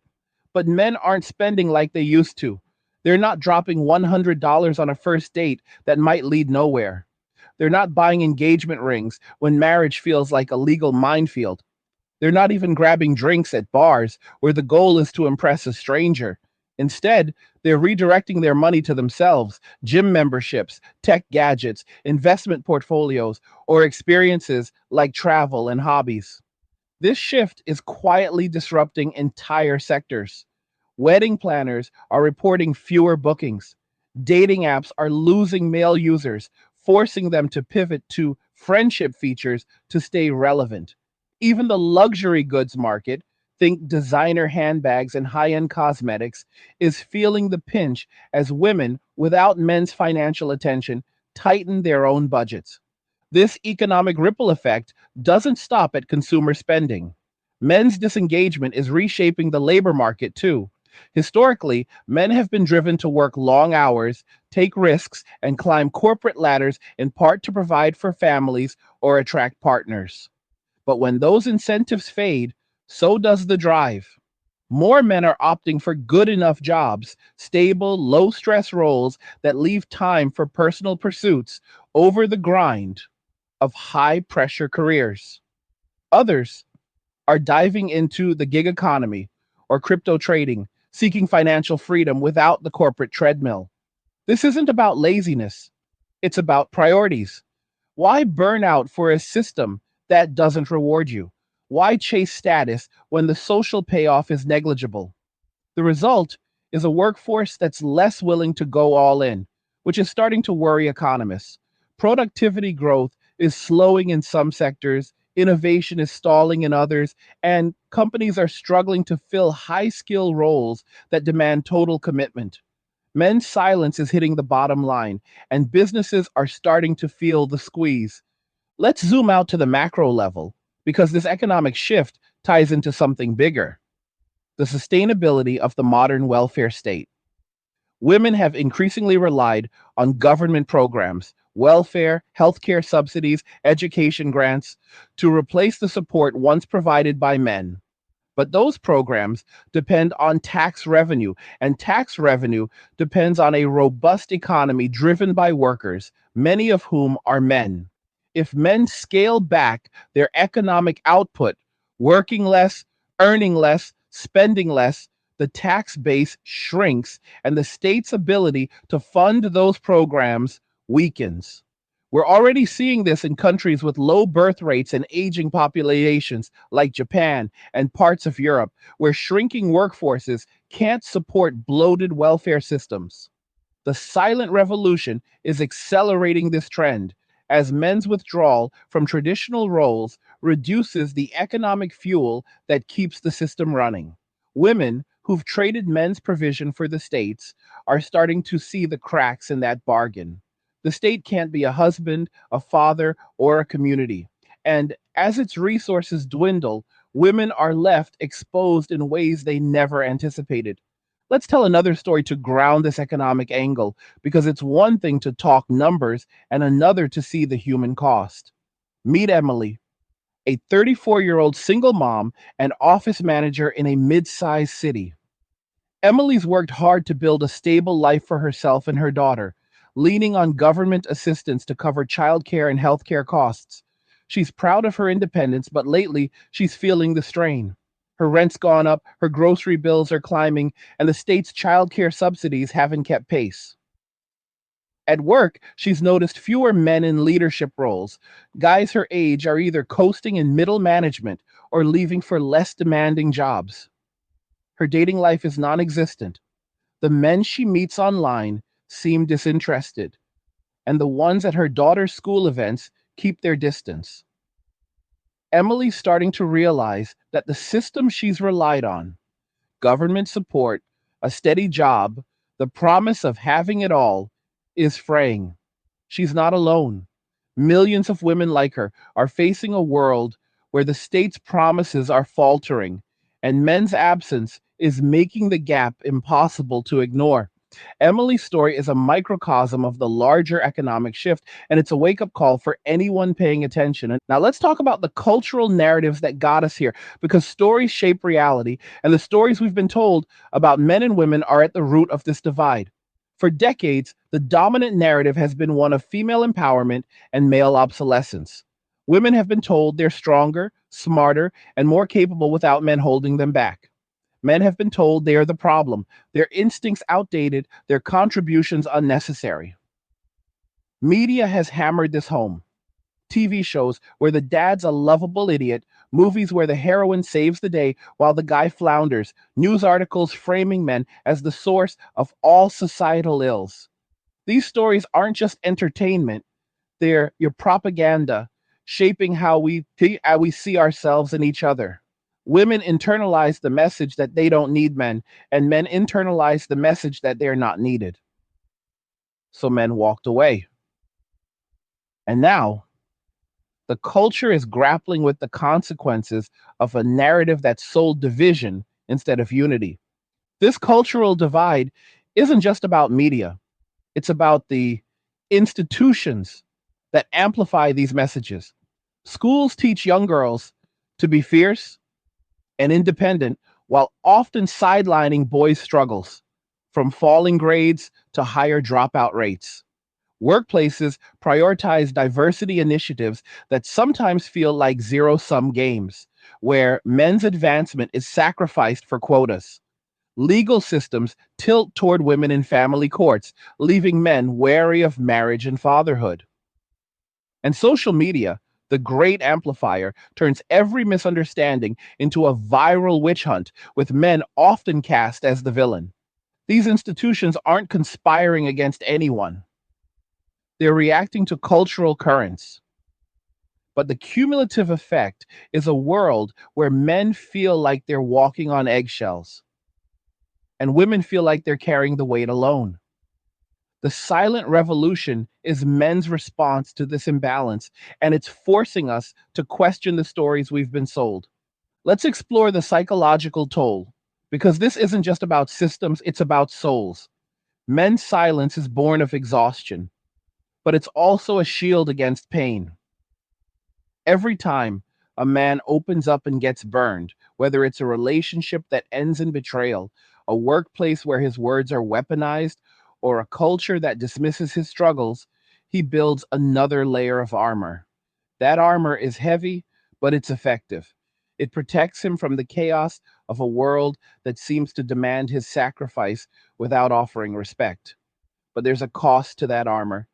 But men aren't spending like they used to. They're not dropping $100 on a first date that might lead nowhere. They're not buying engagement rings when marriage feels like a legal minefield. They're not even grabbing drinks at bars where the goal is to impress a stranger. Instead, they're redirecting their money to themselves, gym memberships, tech gadgets, investment portfolios, or experiences like travel and hobbies. This shift is quietly disrupting entire sectors. Wedding planners are reporting fewer bookings. Dating apps are losing male users, forcing them to pivot to friendship features to stay relevant. Even the luxury goods market, think designer handbags and high end cosmetics, is feeling the pinch as women without men's financial attention tighten their own budgets. This economic ripple effect doesn't stop at consumer spending. Men's disengagement is reshaping the labor market too. Historically, men have been driven to work long hours, take risks, and climb corporate ladders in part to provide for families or attract partners. But when those incentives fade, so does the drive. More men are opting for good enough jobs, stable, low stress roles that leave time for personal pursuits over the grind of high pressure careers. Others are diving into the gig economy or crypto trading, seeking financial freedom without the corporate treadmill. This isn't about laziness, it's about priorities. Why burn out for a system that doesn't reward you? Why chase status when the social payoff is negligible? The result is a workforce that's less willing to go all in, which is starting to worry economists. Productivity growth is slowing in some sectors, innovation is stalling in others, and companies are struggling to fill high skill roles that demand total commitment. Men's silence is hitting the bottom line, and businesses are starting to feel the squeeze. Let's zoom out to the macro level, because this economic shift ties into something bigger: the sustainability of the modern welfare state. Women have increasingly relied on government programs, welfare, healthcare subsidies, education grants to replace the support once provided by men. But those programs depend on tax revenue, and tax revenue depends on a robust economy driven by workers, many of whom are men. If men scale back their economic output, working less, earning less, spending less, the tax base shrinks and the state's ability to fund those programs weakens. We're already seeing this in countries with low birth rates and aging populations like Japan and parts of Europe, where shrinking workforces can't support bloated welfare systems. The silent revolution is accelerating this trend as men's withdrawal from traditional roles reduces the economic fuel that keeps the system running. Women who've traded men's provision for the state's are starting to see the cracks in that bargain. The state can't be a husband, a father, or a community. And as its resources dwindle, women are left exposed in ways they never anticipated. Let's tell another story to ground this economic angle, because it's one thing to talk numbers and another to see the human cost. Meet Emily, a 34-year-old single mom and office manager in a mid-sized city. Emily's worked hard to build a stable life for herself and her daughter, leaning on government assistance to cover childcare and healthcare costs. She's proud of her independence, but lately she's feeling the strain. Her rent's gone up, her grocery bills are climbing, and the state's childcare subsidies haven't kept pace. At work, she's noticed fewer men in leadership roles. Guys her age are either coasting in middle management or leaving for less demanding jobs. Her dating life is non existent. The men she meets online seem disinterested, and the ones at her daughter's school events keep their distance. Emily's starting to realize that the system she's relied on, government support, a steady job, the promise of having it all, is fraying. She's not alone. Millions of women like her are facing a world where the state's promises are faltering, and men's absence is making the gap impossible to ignore. Emily's story is a microcosm of the larger economic shift, and it's a wake up call for anyone paying attention. And now let's talk about the cultural narratives that got us here, because stories shape reality, and the stories we've been told about men and women are at the root of this divide. For decades, the dominant narrative has been one of female empowerment and male obsolescence. Women have been told they're stronger, smarter, and more capable without men holding them back. Men have been told they are the problem, their instincts outdated, their contributions unnecessary. Media has hammered this home. TV shows where the dad's a lovable idiot, movies where the heroine saves the day while the guy flounders, news articles framing men as the source of all societal ills. These stories aren't just entertainment, they're your propaganda, shaping how we see ourselves and each other. Women internalize the message that they don't need men, and men internalize the message that they're not needed. So men walked away. And now, the culture is grappling with the consequences of a narrative that sold division instead of unity. This cultural divide isn't just about media, it's about the institutions that amplify these messages. Schools teach young girls to be fierce and independent while often sidelining boys' struggles, from falling grades to higher dropout rates. Workplaces prioritize diversity initiatives that sometimes feel like zero sum games, where men's advancement is sacrificed for quotas. Legal systems tilt toward women in family courts, leaving men wary of marriage and fatherhood. And social media, the great amplifier, turns every misunderstanding into a viral witch hunt, with men often cast as the villain. These institutions aren't conspiring against anyone, they're reacting to cultural currents. But the cumulative effect is a world where men feel like they're walking on eggshells and women feel like they're carrying the weight alone. The silent revolution is men's response to this imbalance, and it's forcing us to question the stories we've been sold. Let's explore the psychological toll, because this isn't just about systems, it's about souls. Men's silence is born of exhaustion, but it's also a shield against pain. Every time a man opens up and gets burned, whether it's a relationship that ends in betrayal, a workplace where his words are weaponized, or a culture that dismisses his struggles, he builds another layer of armor. That armor is heavy, but it's effective. It protects him from the chaos of a world that seems to demand his sacrifice without offering respect. But there's a cost to that armor: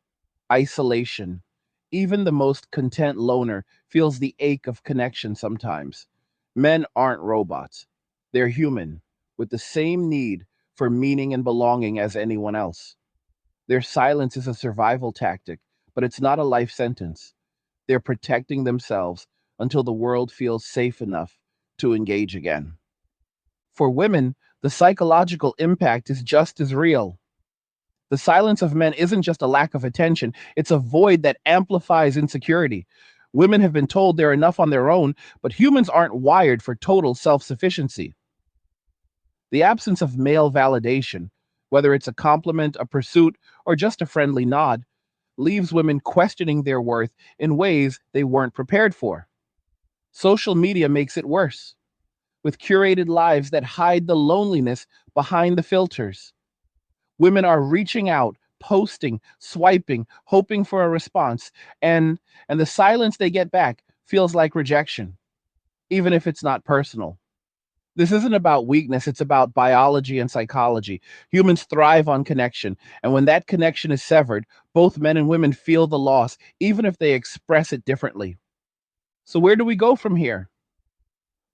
isolation. Even the most content loner feels the ache of connection sometimes. Men aren't robots, they're human, with the same need for meaning and belonging as anyone else. Their silence is a survival tactic, but it's not a life sentence. They're protecting themselves until the world feels safe enough to engage again. For women, the psychological impact is just as real. The silence of men isn't just a lack of attention, it's a void that amplifies insecurity. Women have been told they're enough on their own, but humans aren't wired for total self sufficiency. The absence of male validation, whether it's a compliment, a pursuit, or just a friendly nod, leaves women questioning their worth in ways they weren't prepared for. Social media makes it worse, with curated lives that hide the loneliness behind the filters. Women are reaching out, posting, swiping, hoping for a response, and and the silence they get back feels like rejection, even if it's not personal. This isn't about weakness, it's about biology and psychology. Humans thrive on connection, and when that connection is severed, both men and women feel the loss, even if they express it differently. So, where do we go from here?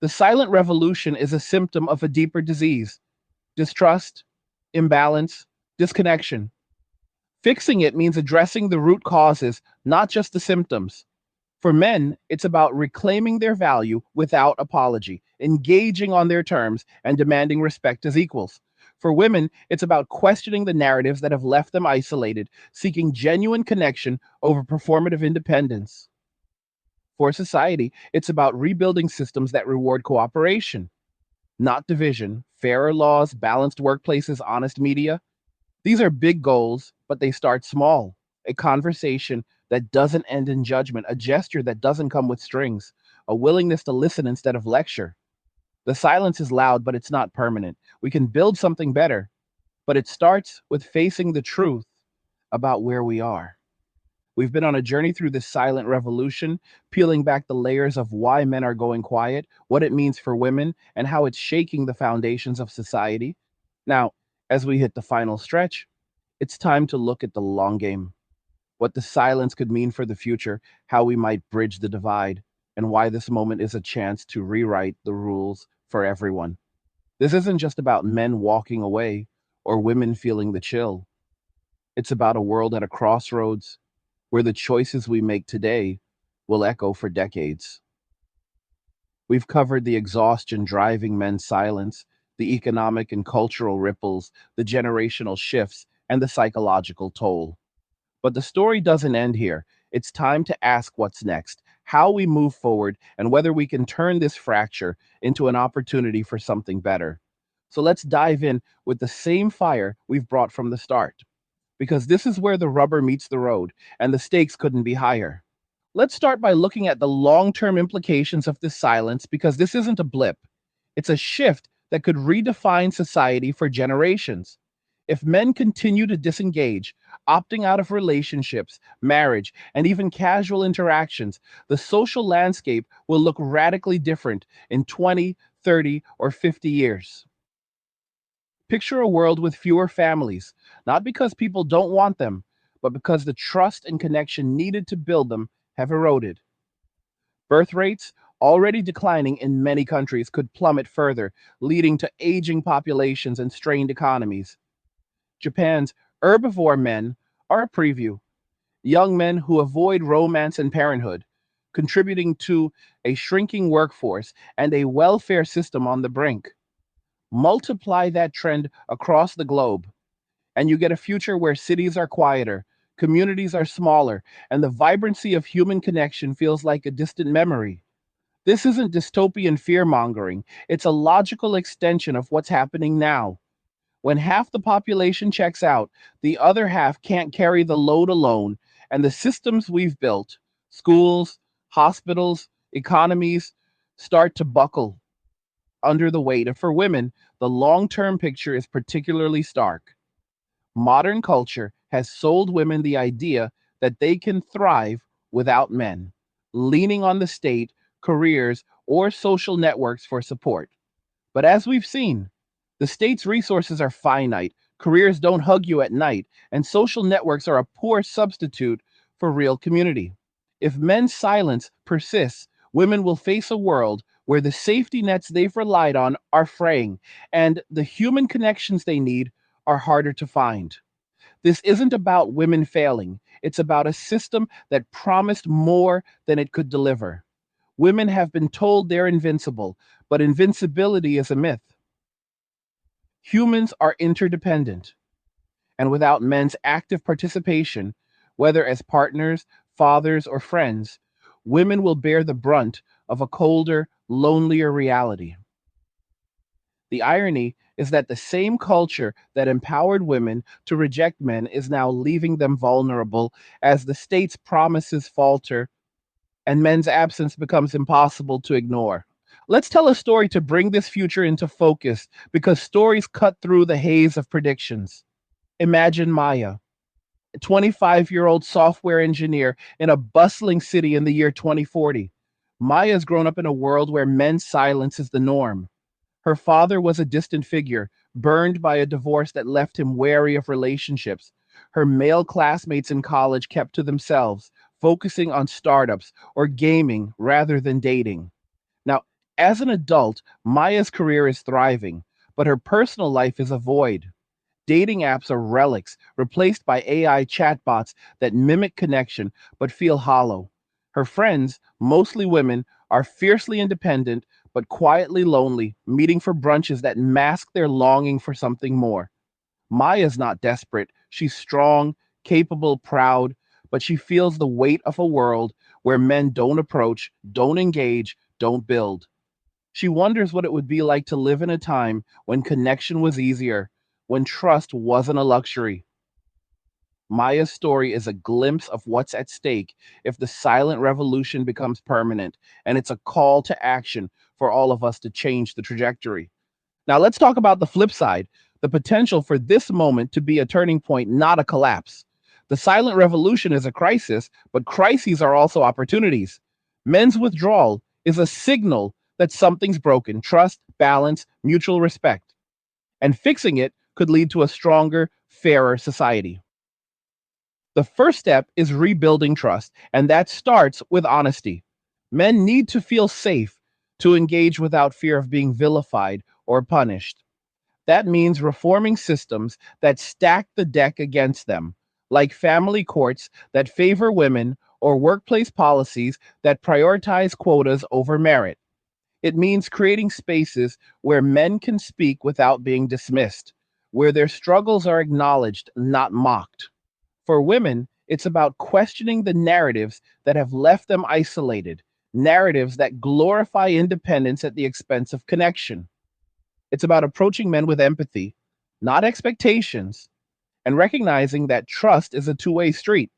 The silent revolution is a symptom of a deeper disease: distrust, imbalance, disconnection. Fixing it means addressing the root causes, not just the symptoms. For men, it's about reclaiming their value without apology, engaging on their terms, and demanding respect as equals. For women, it's about questioning the narratives that have left them isolated, seeking genuine connection over performative independence. For society, it's about rebuilding systems that reward cooperation, not division, fairer laws, balanced workplaces, honest media. These are big goals, but they start small. A conversation that doesn't end in judgment, a gesture that doesn't come with strings, a willingness to listen instead of lecture. The silence is loud, but it's not permanent. We can build something better, but it starts with facing the truth about where we are. We've been on a journey through this silent revolution, peeling back the layers of why men are going quiet, what it means for women, and how it's shaking the foundations of society. Now, as we hit the final stretch, it's time to look at the long game: what the silence could mean for the future, how we might bridge the divide, and why this moment is a chance to rewrite the rules for everyone. This isn't just about men walking away or women feeling the chill. It's about a world at a crossroads where the choices we make today will echo for decades. We've covered the exhaustion driving men's silence, the economic and cultural ripples, the generational shifts, and the psychological toll. But the story doesn't end here. It's time to ask what's next, how we move forward, and whether we can turn this fracture into an opportunity for something better. So let's dive in with the same fire we've brought from the start, because this is where the rubber meets the road, and the stakes couldn't be higher. Let's start by looking at the long term implications of this silence, because this isn't a blip. It's a shift that could redefine society for generations. If men continue to disengage, opting out of relationships, marriage, and even casual interactions, the social landscape will look radically different in 20, 30, or 50 years. Picture a world with fewer families, not because people don't want them, but because the trust and connection needed to build them have eroded. Birth rates, already declining in many countries, could plummet further, leading to aging populations and strained economies. Japan's herbivore men are a preview: young men who avoid romance and parenthood, contributing to a shrinking workforce and a welfare system on the brink. Multiply that trend across the globe, and you get a future where cities are quieter, communities are smaller, and the vibrancy of human connection feels like a distant memory. This isn't dystopian fear mongering, it's a logical extension of what's happening now. When half the population checks out, the other half can't carry the load alone, and the systems we've built, schools, hospitals, economies, start to buckle under the weight. And for women, the long term picture is particularly stark. Modern culture has sold women the idea that they can thrive without men, leaning on the state, careers, or social networks for support. But as we've seen, the state's resources are finite, careers don't hug you at night, and social networks are a poor substitute for real community. If men's silence persists, women will face a world where the safety nets they've relied on are fraying, and the human connections they need are harder to find. This isn't about women failing. It's about a system that promised more than it could deliver. Women have been told they're invincible, but invincibility is a myth. Humans are interdependent, and without men's active participation, whether as partners, fathers, or friends, women will bear the brunt of a colder, lonelier reality. The irony is that the same culture that empowered women to reject men is now leaving them vulnerable as the state's promises falter and men's absence becomes impossible to ignore. Let's tell a story to bring this future into focus because stories cut through the haze of predictions. Imagine Maya, a 25-year-old software engineer in a bustling city in the year 2040. Maya's grown up in a world where men's silence is the norm. Her father was a distant figure, burned by a divorce that left him wary of relationships. Her male classmates in college kept to themselves, focusing on startups or gaming rather than dating. Now, as an adult, Maya's career is thriving, but her personal life is a void. Dating apps are relics, replaced by AI chatbots that mimic connection but feel hollow. Her friends, mostly women, are fiercely independent but quietly lonely, meeting for brunches that mask their longing for something more. Maya's not desperate. She's strong, capable, proud, but she feels the weight of a world where men don't approach, don't engage, don't build. She wonders what it would be like to live in a time when connection was easier, when trust wasn't a luxury. Maya's story is a glimpse of what's at stake if the silent revolution becomes permanent, and it's a call to action for all of us to change the trajectory. Now, let's talk about the flip side, the potential for this moment to be a turning point, not a collapse. The silent revolution is a crisis, but crises are also opportunities. Men's withdrawal is a signal that something's broken: trust, balance, mutual respect. And fixing it could lead to a stronger, fairer society. The first step is rebuilding trust, and that starts with honesty. Men need to feel safe to engage without fear of being vilified or punished. That means reforming systems that stack the deck against them, like family courts that favor women or workplace policies that prioritize quotas over merit. It means creating spaces where men can speak without being dismissed, where their struggles are acknowledged, not mocked. For women, it's about questioning the narratives that have left them isolated, narratives that glorify independence at the expense of connection. It's about approaching men with empathy, not expectations, and recognizing that trust is a two-way street.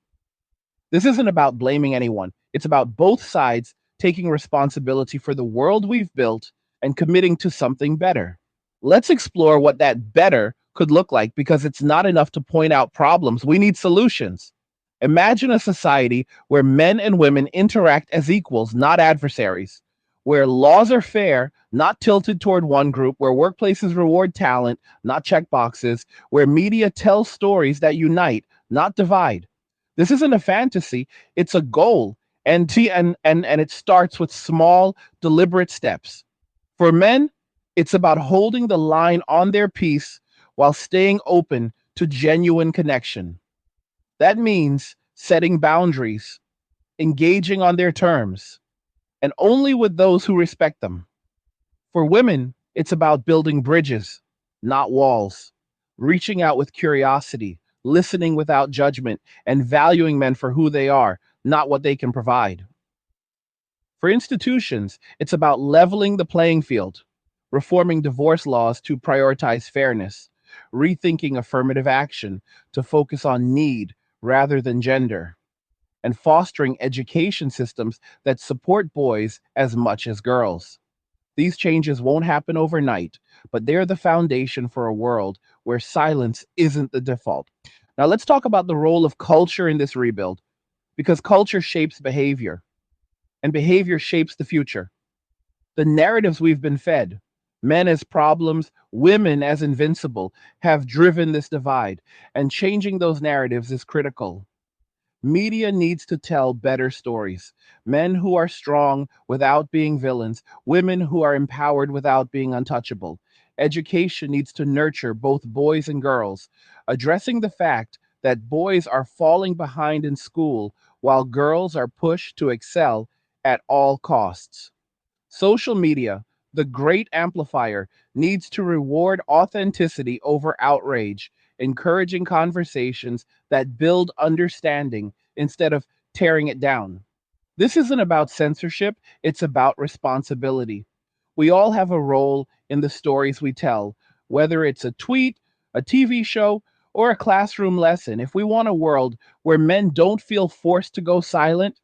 This isn't about blaming anyone. It's about both sides taking responsibility for the world we've built and committing to something better. Let's explore what that better could look like because it's not enough to point out problems. We need solutions. Imagine a society where men and women interact as equals, not adversaries, where laws are fair, not tilted toward one group, where workplaces reward talent, not checkboxes, where media tells stories that unite, not divide. This isn't a fantasy, it's a goal. And it starts with small, deliberate steps. For men, it's about holding the line on their piece while staying open to genuine connection. That means setting boundaries, engaging on their terms, and only with those who respect them. For women, it's about building bridges, not walls, reaching out with curiosity, listening without judgment, and valuing men for who they are, not what they can provide. For institutions, it's about leveling the playing field, reforming divorce laws to prioritize fairness, rethinking affirmative action to focus on need rather than gender, and fostering education systems that support boys as much as girls. These changes won't happen overnight, but they're the foundation for a world where silence isn't the default. Now, let's talk about the role of culture in this rebuild, because culture shapes behavior, and behavior shapes the future. The narratives we've been fed, men as problems, women as invincible, have driven this divide, and changing those narratives is critical. Media needs to tell better stories. Men who are strong without being villains, women who are empowered without being untouchable. Education needs to nurture both boys and girls, addressing the fact that boys are falling behind in school while girls are pushed to excel at all costs. Social media, the great amplifier, needs to reward authenticity over outrage, encouraging conversations that build understanding instead of tearing it down. This isn't about censorship, it's about responsibility. We all have a role in the stories we tell, whether it's a tweet, a TV show, or a classroom lesson. If we want a world where men don't feel forced to go silent,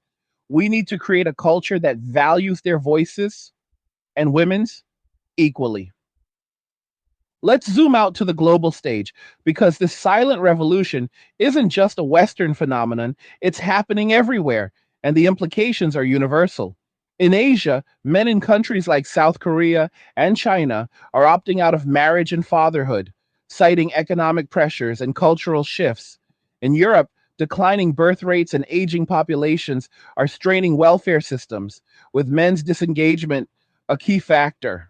we need to create a culture that values their voices and women's equally. Let's zoom out to the global stage because this silent revolution isn't just a Western phenomenon, it's happening everywhere, and the implications are universal. In Asia, men in countries like South Korea and China are opting out of marriage and fatherhood, citing economic pressures and cultural shifts. In Europe, declining birth rates and aging populations are straining welfare systems, with men's disengagement a key factor.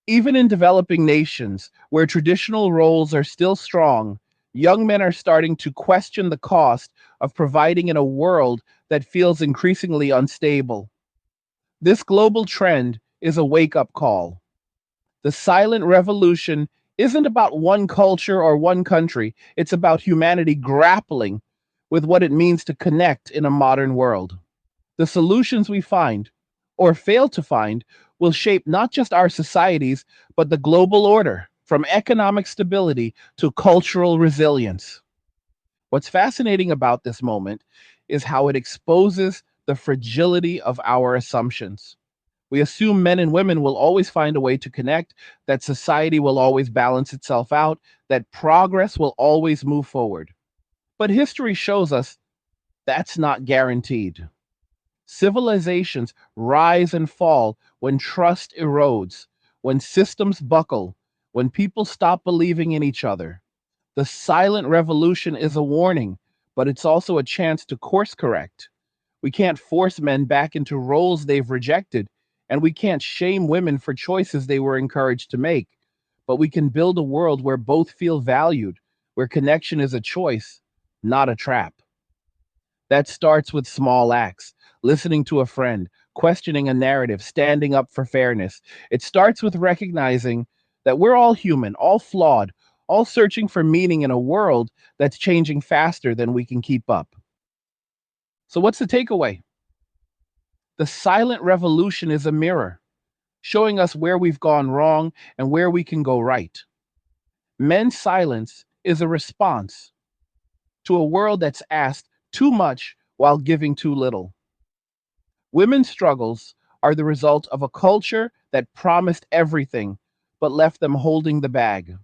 Even in developing nations where traditional roles are still strong, young men are starting to question the cost of providing in a world that feels increasingly unstable. This global trend is a wake up call. The silent revolution isn't about one culture or one country, it's about humanity grappling with what it means to connect in a modern world. The solutions we find, or fail to find, will shape not just our societies, but the global order, from economic stability to cultural resilience. What's fascinating about this moment is how it exposes the fragility of our assumptions. We assume men and women will always find a way to connect, that society will always balance itself out, that progress will always move forward. But history shows us that's not guaranteed. Civilizations rise and fall when trust erodes, when systems buckle, when people stop believing in each other. The silent revolution is a warning, but it's also a chance to course correct. We can't force men back into roles they've rejected, and we can't shame women for choices they were encouraged to make. But we can build a world where both feel valued, where connection is a choice, not a trap. That starts with small acts, listening to a friend, questioning a narrative, standing up for fairness. It starts with recognizing that we're all human, all flawed, all searching for meaning in a world that's changing faster than we can keep up. So, what's the takeaway? The silent revolution is a mirror, showing us where we've gone wrong and where we can go right. Men's silence is a response to a world that's asked too much while giving too little. Women's struggles are the result of a culture that promised everything but left them holding the bag.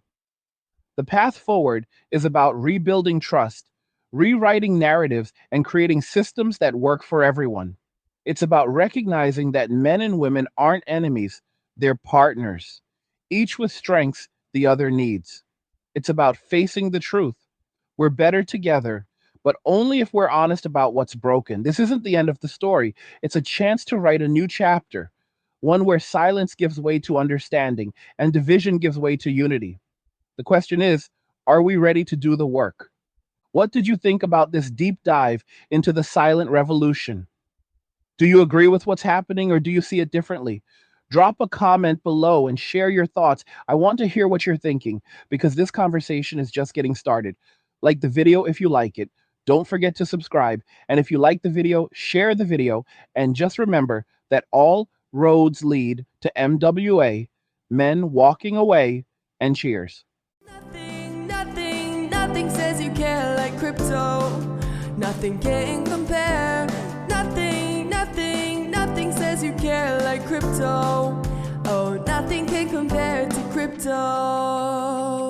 The path forward is about rebuilding trust, rewriting narratives, and creating systems that work for everyone. It's about recognizing that men and women aren't enemies, they're partners, each with strengths the other needs. It's about facing the truth. We're better together, but only if we're honest about what's broken. This isn't the end of the story. It's a chance to write a new chapter, one where silence gives way to understanding and division gives way to unity. The question is, are we ready to do the work? What did you think about this deep dive into the silent revolution? Do you agree with what's happening or do you see it differently? Drop a comment below and share your thoughts. I want to hear what you're thinking because this conversation is just getting started. Like the video if you like it. Don't forget to subscribe. And if you like the video, share the video. And just remember that all roads lead to MWA, men walking away, and cheers. Nothing says you care like crypto. Nothing can compare. Nothing says you care like crypto. Oh, nothing can compare to crypto.